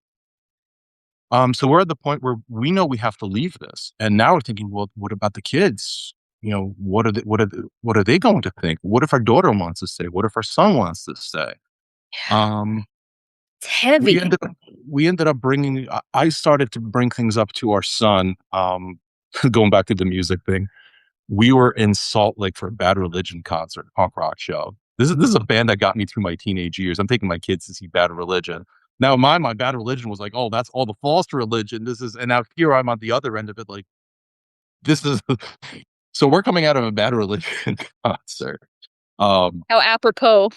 So we're at the point where we know we have to leave this. And now we're thinking, well, what about the kids? What are they going to think? What if our daughter wants to stay? What if our son wants to stay? Um, it's heavy. we ended up bringing, I started to bring things up to our son. Going back to the music thing, we were in Salt Lake for a Bad Religion concert, punk rock show. This is a band that got me through my teenage years. I'm taking my kids to see Bad Religion. Now, my Bad Religion was like, oh, that's all the false religion. And now here I'm on the other end of it. Like, this is, so we're coming out of a Bad Religion concert. How apropos.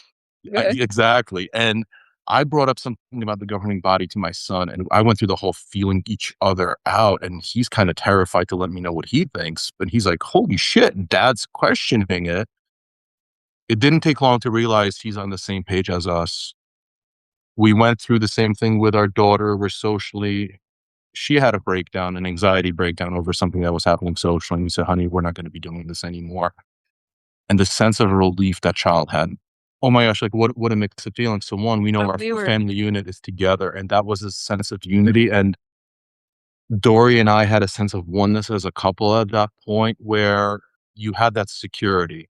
Exactly. And I brought up something about the governing body to my son, and I went through the whole feeling each other out. And he's kind of terrified to let me know what he thinks. But he's like, holy shit, dad's questioning it. It didn't take long to realize he's on the same page as us. We went through the same thing with our daughter. She had a breakdown, an anxiety breakdown over something that was happening socially. And we said, honey, we're not going to be doing this anymore. And the sense of relief that child had, oh my gosh, like what a mix of feelings. So one, we know our family unit is together, and that was a sense of unity. And Dory and I had a sense of oneness as a couple at that point where you had that security.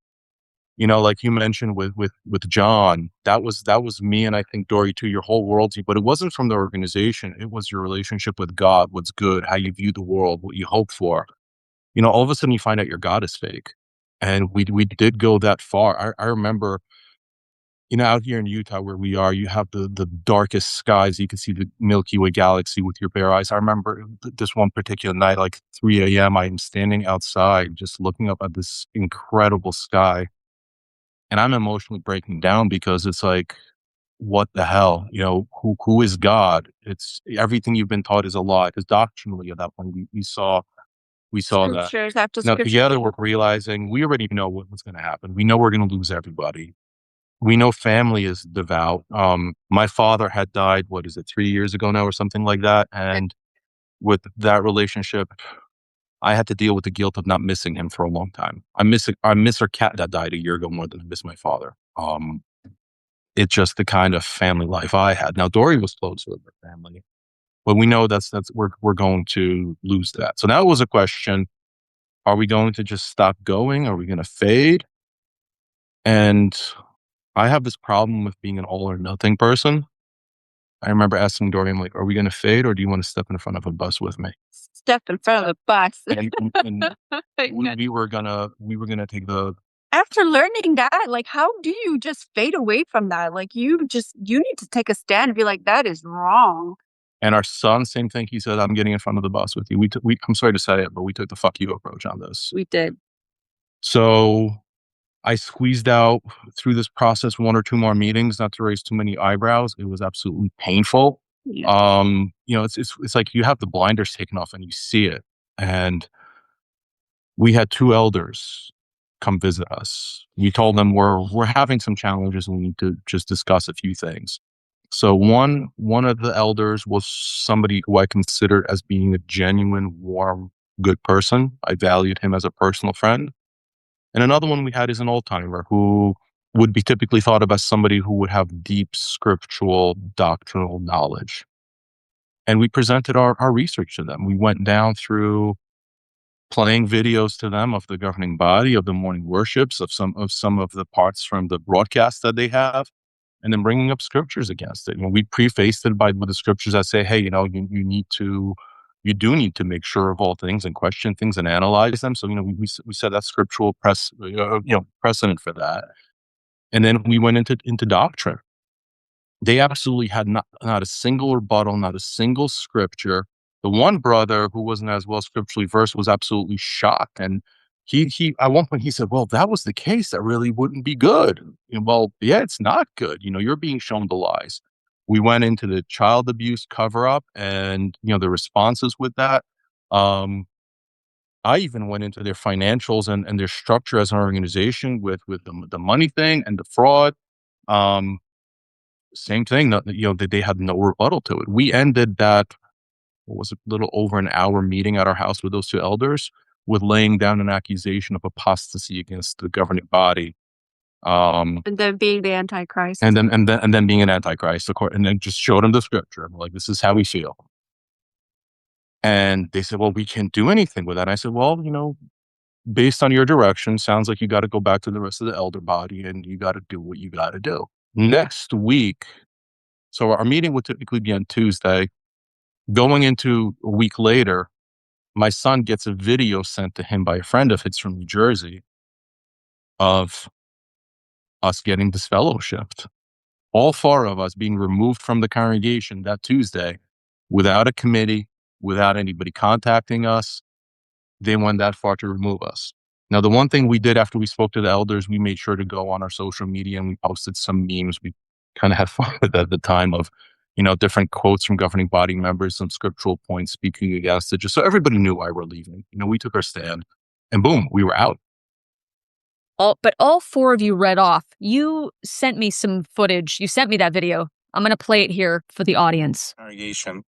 Like you mentioned with John, that was me, and I think Dory too, your whole worldview. But it wasn't from the organization; it was your relationship with God, what's good, how you view the world, what you hope for. All of a sudden you find out your God is fake, and we did go that far. I remember, out here in Utah where we are, you have the darkest skies. You can see the Milky Way galaxy with your bare eyes. I remember this one particular night, like 3 a.m. I am standing outside, just looking up at this incredible sky. And I'm emotionally breaking down because it's like, what the hell? Who is God? It's everything you've been taught is a lie. Because doctrinally, at that point, we saw that. Scriptures after Now scripture. together, we're realizing we already know what's going to happen. We know we're going to lose everybody. We know family is devout. My father had died. What is it? 3 years ago now, or something like that. And with that relationship, I had to deal with the guilt of not missing him for a long time. I miss our cat that died a year ago more than I miss my father. it's just the kind of family life I had. Now, Dori was close with her family, but we know we're going to lose that. So now it was a question: are we going to just stop going? Are we going to fade? And I have this problem with being an all or nothing person. I remember asking Dori, I'm like, are we going to fade, or do you want to step in front of a bus with me? Step in front of the bus. And we were gonna take the. After learning that, like, how do you just fade away from that? Like, you need to take a stand and be like, that is wrong. And our son, same thing. He said, I'm getting in front of the bus with you. I'm sorry to say it, but we took the fuck you approach on this. We did. So I squeezed out through this process 1 or 2 more meetings, not to raise too many eyebrows. It was absolutely painful. Yeah. It's like you have the blinders taken off and you see it. And we had 2 elders come visit us. We told them we're having some challenges and we need to just discuss a few things. So one of the elders was somebody who I considered as being a genuine, warm, good person. I valued him as a personal friend. And another one we had is an old timer who would be typically thought of as somebody who would have deep scriptural doctrinal knowledge. And we presented our research to them. We went down through playing videos to them of the governing body, of the morning worships, of some of the parts from the broadcast that they have, and then bringing up scriptures against it. We prefaced it with the scriptures that say, hey, you do need to make sure of all things and question things and analyze them. So, we set that scriptural precedent for that. And then we went into doctrine. They absolutely had not a single rebuttal, not a single scripture. The one brother who wasn't as well scripturally versed was absolutely shocked. And he at one point he said, well, if that was the case, that really wouldn't be good. Well, yeah, it's not good. You're being shown the lies. We went into the child abuse cover up and, the responses with that. I even went into their financials and their structure as an organization with the money thing and the fraud. Same thing, that they had no rebuttal to it. We ended that, what was it, a little over an hour meeting at our house with those 2 elders with laying down an accusation of apostasy against the governing body. And then being the Antichrist. And then being an Antichrist, and then just showed them the scripture. I'm like, this is how we feel. And they said, well, we can't do anything with that. And I said, well, based on your direction, sounds like you got to go back to the rest of the elder body and you got to do what you got to do. Next week, so our meeting would typically be on Tuesday. Going into a week later, my son gets a video sent to him by a friend of his from New Jersey of us getting disfellowshipped. All 4 of us being removed from the congregation that Tuesday without a committee, without anybody contacting us. They went that far to remove us. Now, the one thing we did after we spoke to the elders, we made sure to go on our social media and we posted some memes. We kind of had fun with at the time of, different quotes from governing body members, some scriptural points speaking against it, just so everybody knew why we're leaving. We took our stand and boom, we were out. But all 4 of you read off. You sent me some footage. You sent me that video. I'm going to play it here for the audience. Congregation.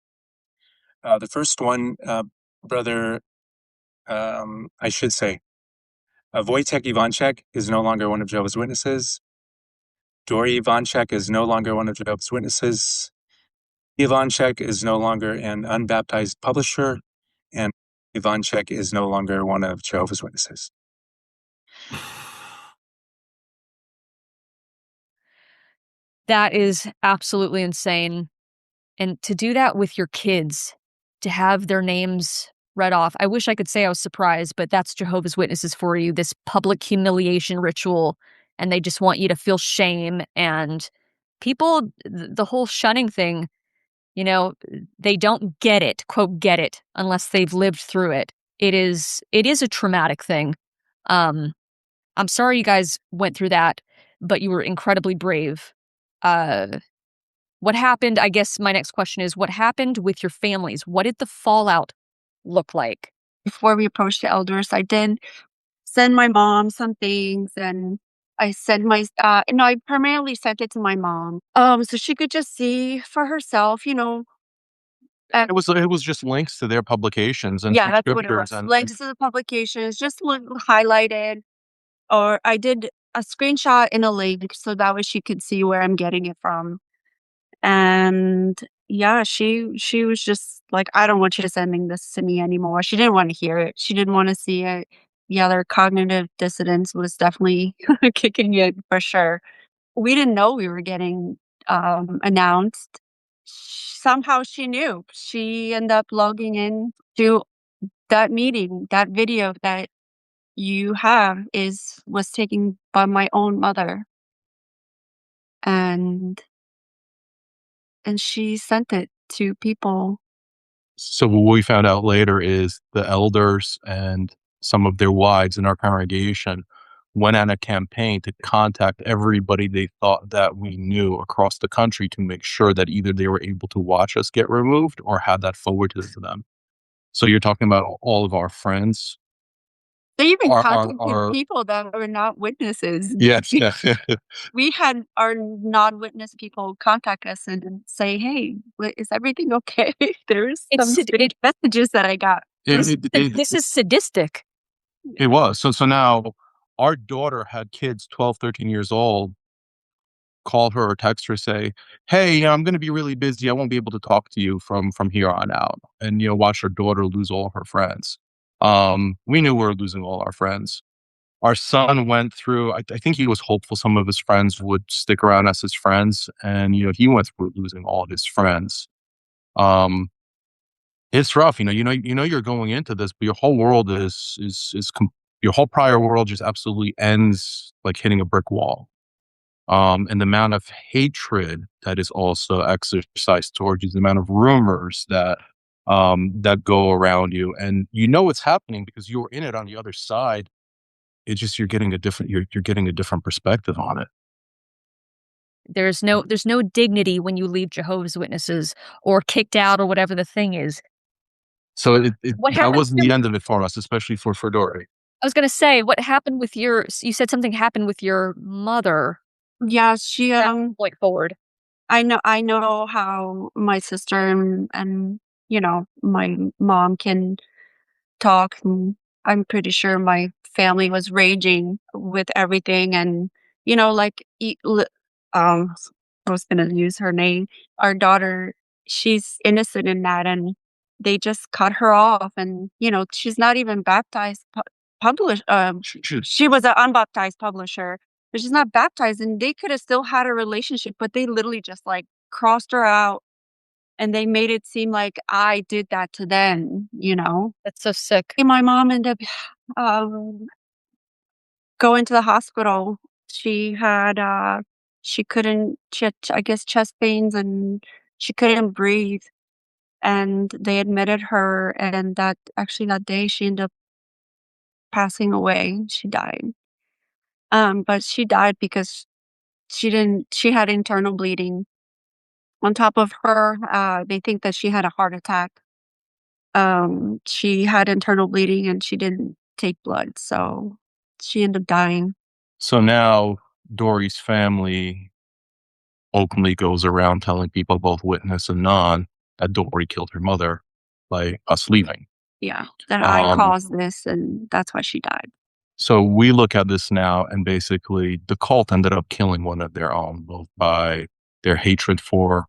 The first one, brother, I should say, Wojtek Ivanchek is no longer one of Jehovah's Witnesses. Dori Ivanchek is no longer one of Jehovah's Witnesses. Ivanchek is no longer an unbaptized publisher, and Ivanchek is no longer one of Jehovah's Witnesses. That is absolutely insane. And to do that with your kids, to have their names read off, I wish I could say I was surprised, but that's Jehovah's Witnesses for you, this public humiliation ritual, and they just want you to feel shame. And people, the whole shunning thing, they don't get it, quote, get it, unless they've lived through it. It is a traumatic thing. I'm sorry you guys went through that, but you were incredibly brave. What happened? I guess my next question is, what happened with your families? What did the fallout look like? Before we approached the elders, I did send my mom some things, and I sent I primarily sent it to my mom, so she could just see for herself, It was just links to their publications and yeah, some that's what it was. scriptures and Links to the publications, just highlighted, or I did a screenshot in a link so that way she could see where I'm getting it from. And yeah, she was just like, "I don't want you to sending this to me anymore." She didn't wanna hear it. She didn't wanna see it. Yeah, their cognitive dissonance was definitely kicking in for sure. We didn't know we were getting, announced. Somehow she knew. She ended up logging in to that meeting. That video that you have was taken by my own mother, and she sent it to people. So what we found out later is the elders and some of their wives in our congregation went on a campaign to contact everybody they thought that we knew across the country to make sure that either they were able to watch us get removed or had that forwarded to them. So you're talking about all of our friends, They even contacted our people that were not witnesses. yes, yes. We had our non-witness people contact us and say, "Hey, is everything okay?" There's It's some sad strange messages that I got. this is sadistic. It was. So now our daughter had kids 12, 13 years old call her or text her, say, "Hey, I'm gonna be really busy. I won't be able to talk to you from here on out." And, watch her daughter lose all her friends. We knew we were losing all our friends. Our son went through, I think he was hopeful some of his friends would stick around as his friends, and, he went through losing all of his friends. Um, it's rough, you're going into this, but your whole world your whole prior world just absolutely ends like hitting a brick wall. And the amount of hatred that is also exercised towards you, the amount of rumors that go around you, and it's happening because you're in it on the other side. It's just you're getting a different perspective on it. There's no dignity when you leave Jehovah's Witnesses or kicked out or whatever the thing is. So What that happened wasn't the end of it for us, especially for Dory. I was gonna say, what happened with you said something happened with your mother Yeah, she, that point forward. I know how my sister and, my mom can talk, and I'm pretty sure my family was raging with everything, and, like, I was gonna use her name. Our daughter, she's innocent in that, and they just cut her off, and, she's not even baptized publish she was an unbaptized publisher, but she's not baptized, and they coulda still had a relationship, but they literally just, like, crossed her out, and they made it seem like I did that to them. That's so sick. And my mom ended up, um, going to the hospital. She had, I guess, chest pains, and she couldn't breathe, and they admitted her, and that day, she ended up passing away. She died. But she died because she had internal bleeding. On top of her, they think that she had a heart attack. She had internal bleeding and she didn't take blood, so she ended up dying. So now Dory's family openly goes around telling people, both witness and non, that Dory killed her mother by us leaving. Yeah, that I Um, caused this, and that's why she died. so we look at this now, and basically the cult ended up killing one of their own, both by their hatred for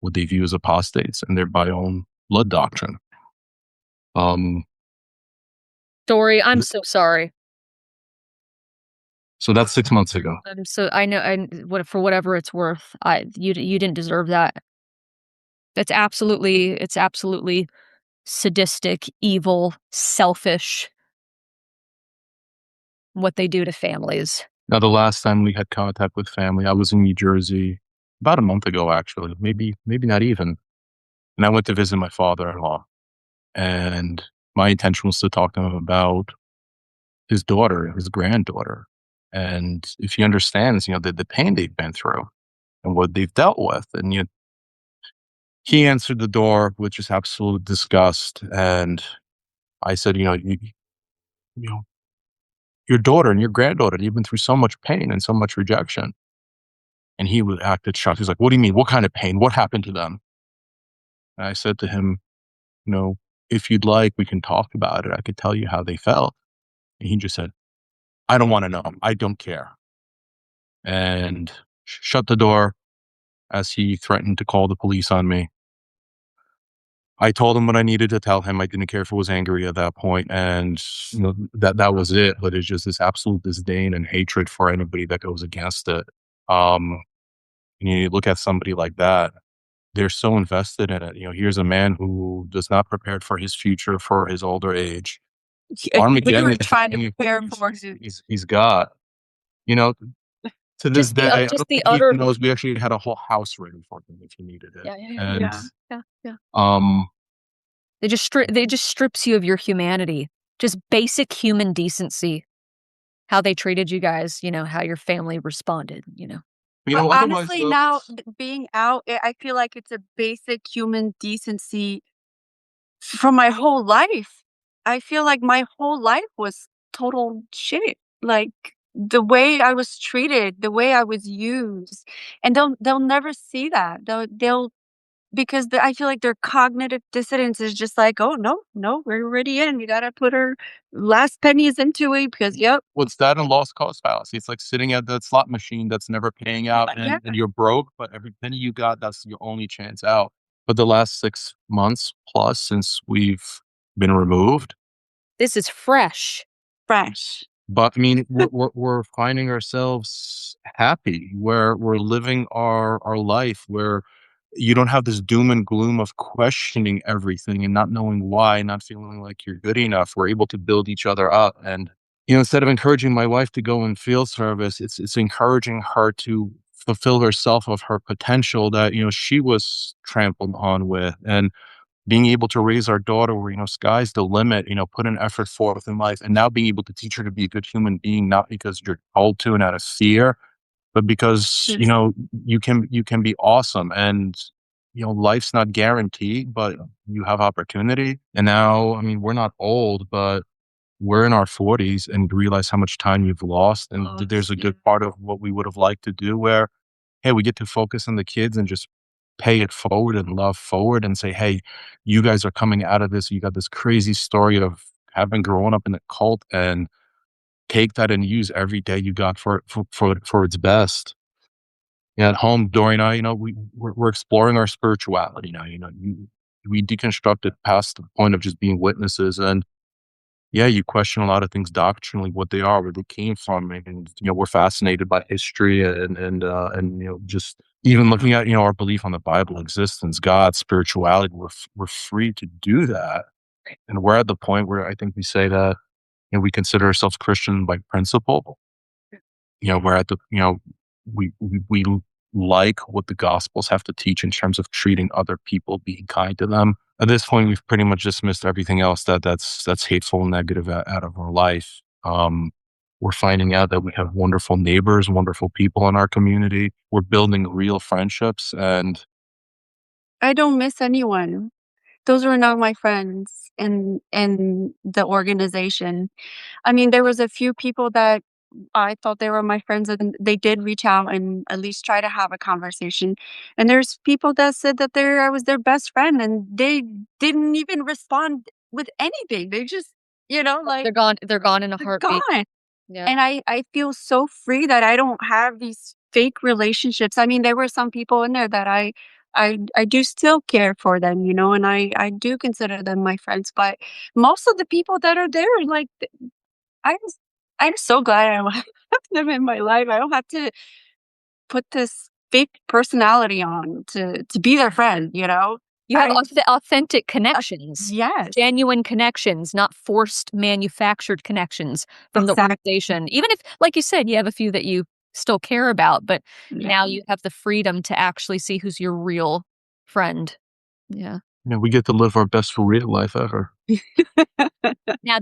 what they view as apostates and their by own blood doctrine. Dory, I'm so sorry. So that's 6 months ago. I know, and for whatever it's worth, you didn't deserve that. It's absolutely sadistic, evil, selfish, what they do to families. Now, the last time we had contact with family, I was in New Jersey about a month ago, actually, maybe not even. And I went to visit my father-in-law, and my intention was to talk to him about his daughter, his granddaughter. And if he understands, the pain they've been through and what they've dealt with. And he answered the door with just absolute disgust. And I said, you know, your daughter and your granddaughter, they've been through so much pain and so much rejection. And he was acted shocked. He's like, "What do you mean? What kind of pain? What happened to them?" And I said to him, "If you'd like, we can talk about it. I could tell you how they felt." And he just said, "I don't want to know. I don't care." and shut the door as he threatened to call the police on me. I told him what I needed to tell him. I didn't care if it was angry at that point, and that was it. But it's just this absolute disdain and hatred for anybody that goes against it. And you look at somebody like that, they're so invested in it. Here's a man who does not prepare for his future, for his older age. We Armageddon were is trying to the prepare for he's got. You know, to this Just day, I just don't the think he utter even knows we actually had a whole house ready for him if he needed it. And Yeah. yeah. um, They just strips you of your humanity, just basic human decency. How they treated you guys, how your family responded. otherwise Honestly, though, now being out, I feel like it's a basic human decency from my whole life. I feel like my whole life was total shit. Like the way I was treated, the way I was used, and they'll never see that. They'll because I feel like their cognitive dissonance is just like, oh no, no, we're already in. You gotta put our last pennies into it because yep, what's that and lost cause fallacy? It's like sitting at that slot machine that's never paying out, yeah, and you're broke, but every penny you got, that's your only chance out. But the last 6 months plus since we've been removed, This is fresh. fresh. but I mean, we're finding ourselves happy where we're living our life, where you don't have this doom and gloom of questioning everything and not knowing why, not feeling like you're good enough. We're able to build each other up. And instead of encouraging my wife to go in field service, it's encouraging her to fulfill herself of her potential that she was trampled on with. And being able to raise our daughter where sky's the limit, put an effort forth in life, and now being able to teach her to be a good human being, not because you're told to and out of fear, but because Yes. you can be awesome. And life's not guaranteed, but you have opportunity. And now, I mean, we're not old, but we're in our 40s and realize how much time you've lost. And there's a Yeah. good part of what we would have liked to do where, hey, we get to focus on the kids and just pay it forward and love forward and say, hey, you guys are coming out of this. You got this crazy story of having grown up in a cult, and take that and use every day you got for its best. At home, Dory and I, we're exploring our spirituality now. We deconstructed past the point of just being witnesses, and yeah, you question a lot of things doctrinally, what they are, where they came from, and we're fascinated by history and just even looking at our belief on the Bible, existence, God, spirituality. We're free to do that, and we're at the point where I think we say that we consider ourselves Christian by principle. We're at the we like what the Gospels have to teach in terms of treating other people, being kind to them. At this point, we've pretty much dismissed everything else that's hateful and negative out of our life. We're finding out that we have wonderful neighbors, wonderful people in our community. We're building real friendships, and I don't miss anyone. Those were not my friends in the organization. I mean, there was a few people that I thought they were my friends, and they did reach out and at least try to have a conversation. And there's people that said that I was their best friend, and they didn't even respond with anything. They just, like They're gone in a they're heartbeat. gone. Yeah. And I feel so free that I don't have these fake relationships. I mean, there were some people in there that I do still care for them, and I do consider them my friends. But most of the people that are there, like, I'm I'm so glad I don't have them in my life. I don't have to put this fake personality on to be their friend, You have I authentic connections, yes, genuine connections, not forced manufactured connections from the exactly. organization. Even if, like you said, you have a few that you still care about, but Yeah. now you have the freedom to actually see who's your real friend. Yeah. we get to live our best real life ever. Now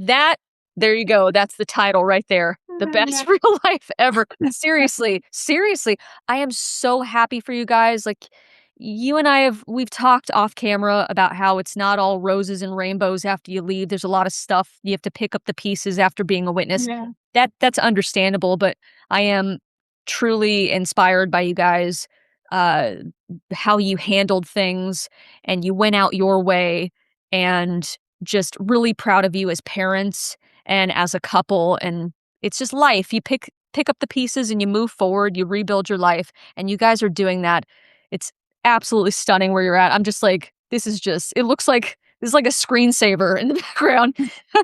there you go. That's the title right there. The best real life ever. Seriously, seriously. I am so happy for you guys. Like, you and we've talked off camera about how it's not all roses and rainbows after you leave. There's a lot of stuff. You have to pick up the pieces after being a witness. Yeah. That's understandable, but I am truly inspired by you guys, uh, how you handled things, and you went out your way, and just really proud of you as parents and as a couple. And it's just life. You pick pick up the pieces and you move forward, you rebuild your life, and you guys are doing that. It's absolutely stunning where you're at. I'm just like, it looks like this is like a screensaver in the background.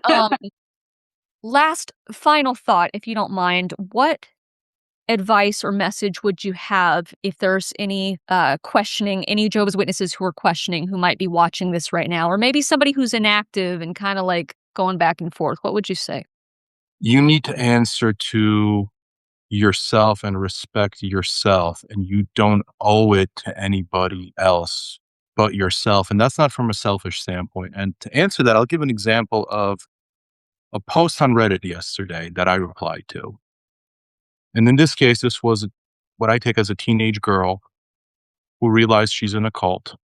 Um, Last final thought, if you don't mind, what advice or message would you have if there's any any Jehovah's Witnesses who are questioning, who might be watching this right now, or maybe somebody who's inactive and kind of like going back and forth? What would you say? You need to answer to yourself and respect yourself, and you don't owe it to anybody else but yourself. And that's not from a selfish standpoint. And to answer that, I'll give an example of a post on Reddit yesterday that I replied to. And in this case, this was what I take as a teenage girl who realized she's in a cult,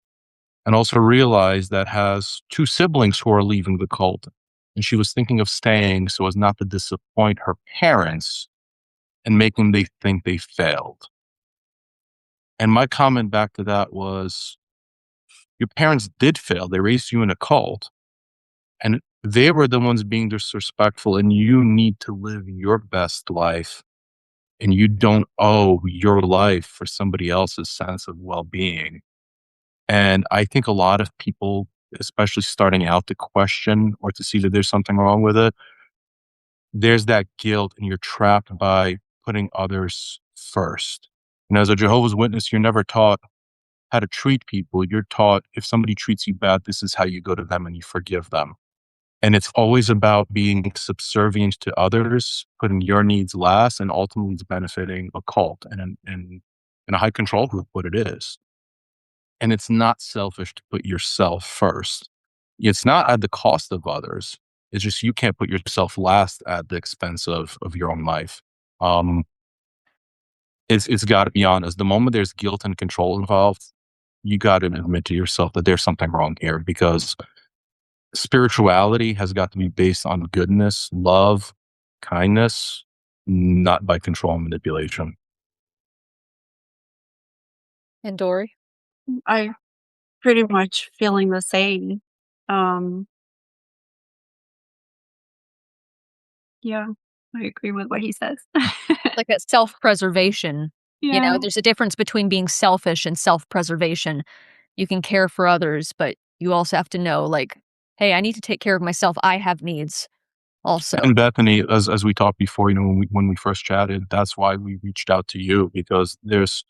and also realized that has two siblings who are leaving the cult. And she was thinking of staying so as not to disappoint her parents and making them think they failed. And my comment back to that was, your parents did fail. They raised you in a cult, and they were the ones being disrespectful, and you need to live your best life. And you don't owe your life for somebody else's sense of well-being. And I think a lot of people, especially starting out, to question or to see that there's something wrong with it, there's that guilt, and you're trapped by putting others first. And as a Jehovah's Witness, you're never taught how to treat people. You're taught, if somebody treats you bad, this is how you go to them and you forgive them. And it's always about being subservient to others, putting your needs last, and ultimately it's benefiting a cult and a high control group, what it is. And it's not selfish to put yourself first. It's not at the cost of others. It's just you can't put yourself last at the expense of your own life. Um, it's got to be honest. The moment there's guilt and control involved, you got to admit to yourself that there's something wrong here, because spirituality has got to be based on goodness, love, kindness, not by control and manipulation. And Dory? I pretty much feeling the same. Um, yeah, I agree with what he says. Like that self-preservation. Yeah. There's a difference between being selfish and self-preservation. You can care for others, but you also have to know, like, hey, I need to take care of myself. I have needs also. And Bethany, as we talked before, when we first chatted, that's why we reached out to you, because there's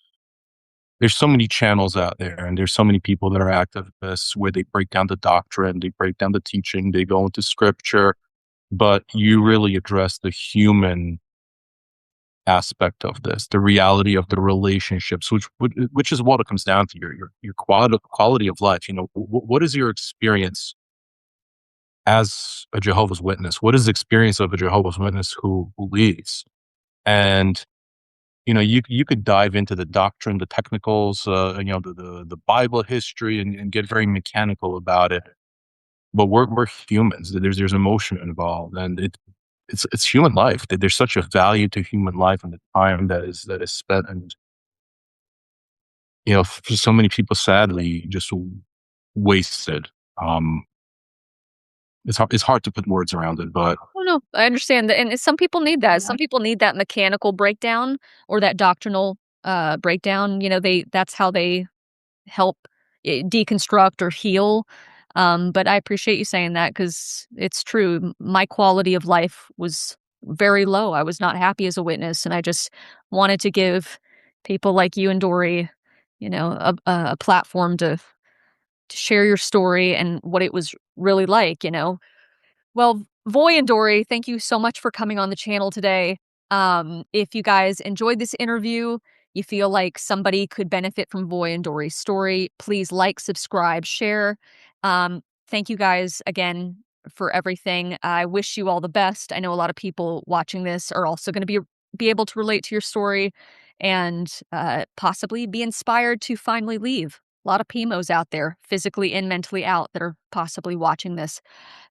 so many channels out there, and there's so many people that are activists where they break down the doctrine, they break down the teaching, they go into scripture, but you really address the human aspect of this, the reality of the relationships, which is what it comes down to, your quality of life. What is your experience as a Jehovah's Witness? What is the experience of a Jehovah's Witness who leaves? And you could dive into the doctrine, the technicals, the Bible history, and get very mechanical about it. But we're humans. There's emotion involved, and it's human life. There's such a value to human life and the time that is spent, and for so many people, sadly, just wasted. It's hard to put words around it, but Oh, no, I understand that, and some people need that. Yeah. Some people need that mechanical breakdown or that doctrinal breakdown. That's how they help deconstruct or heal. But I appreciate you saying that, because it's true. My quality of life was very low. I was not happy as a witness, and I just wanted to give people like you and Dory, a platform to share your story and what it was really like. Well, Voy and Dori, thank you so much for coming on the channel today. If you guys enjoyed this interview, you feel like somebody could benefit from Voy and Dori's story, please like, subscribe, share. Thank you guys again for everything. I wish you all the best. I know a lot of people watching this are also going to be able to relate to your story and possibly be inspired to finally leave. A lot of PMOs out there, physically and mentally out, that are possibly watching this.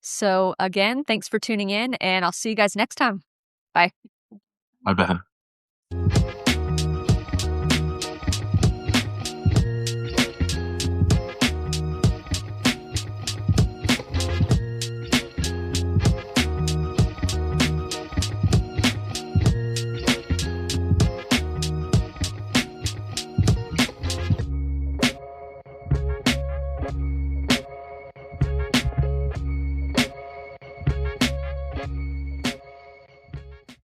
So again, thanks for tuning in, and I'll see you guys next time. Bye. I bet.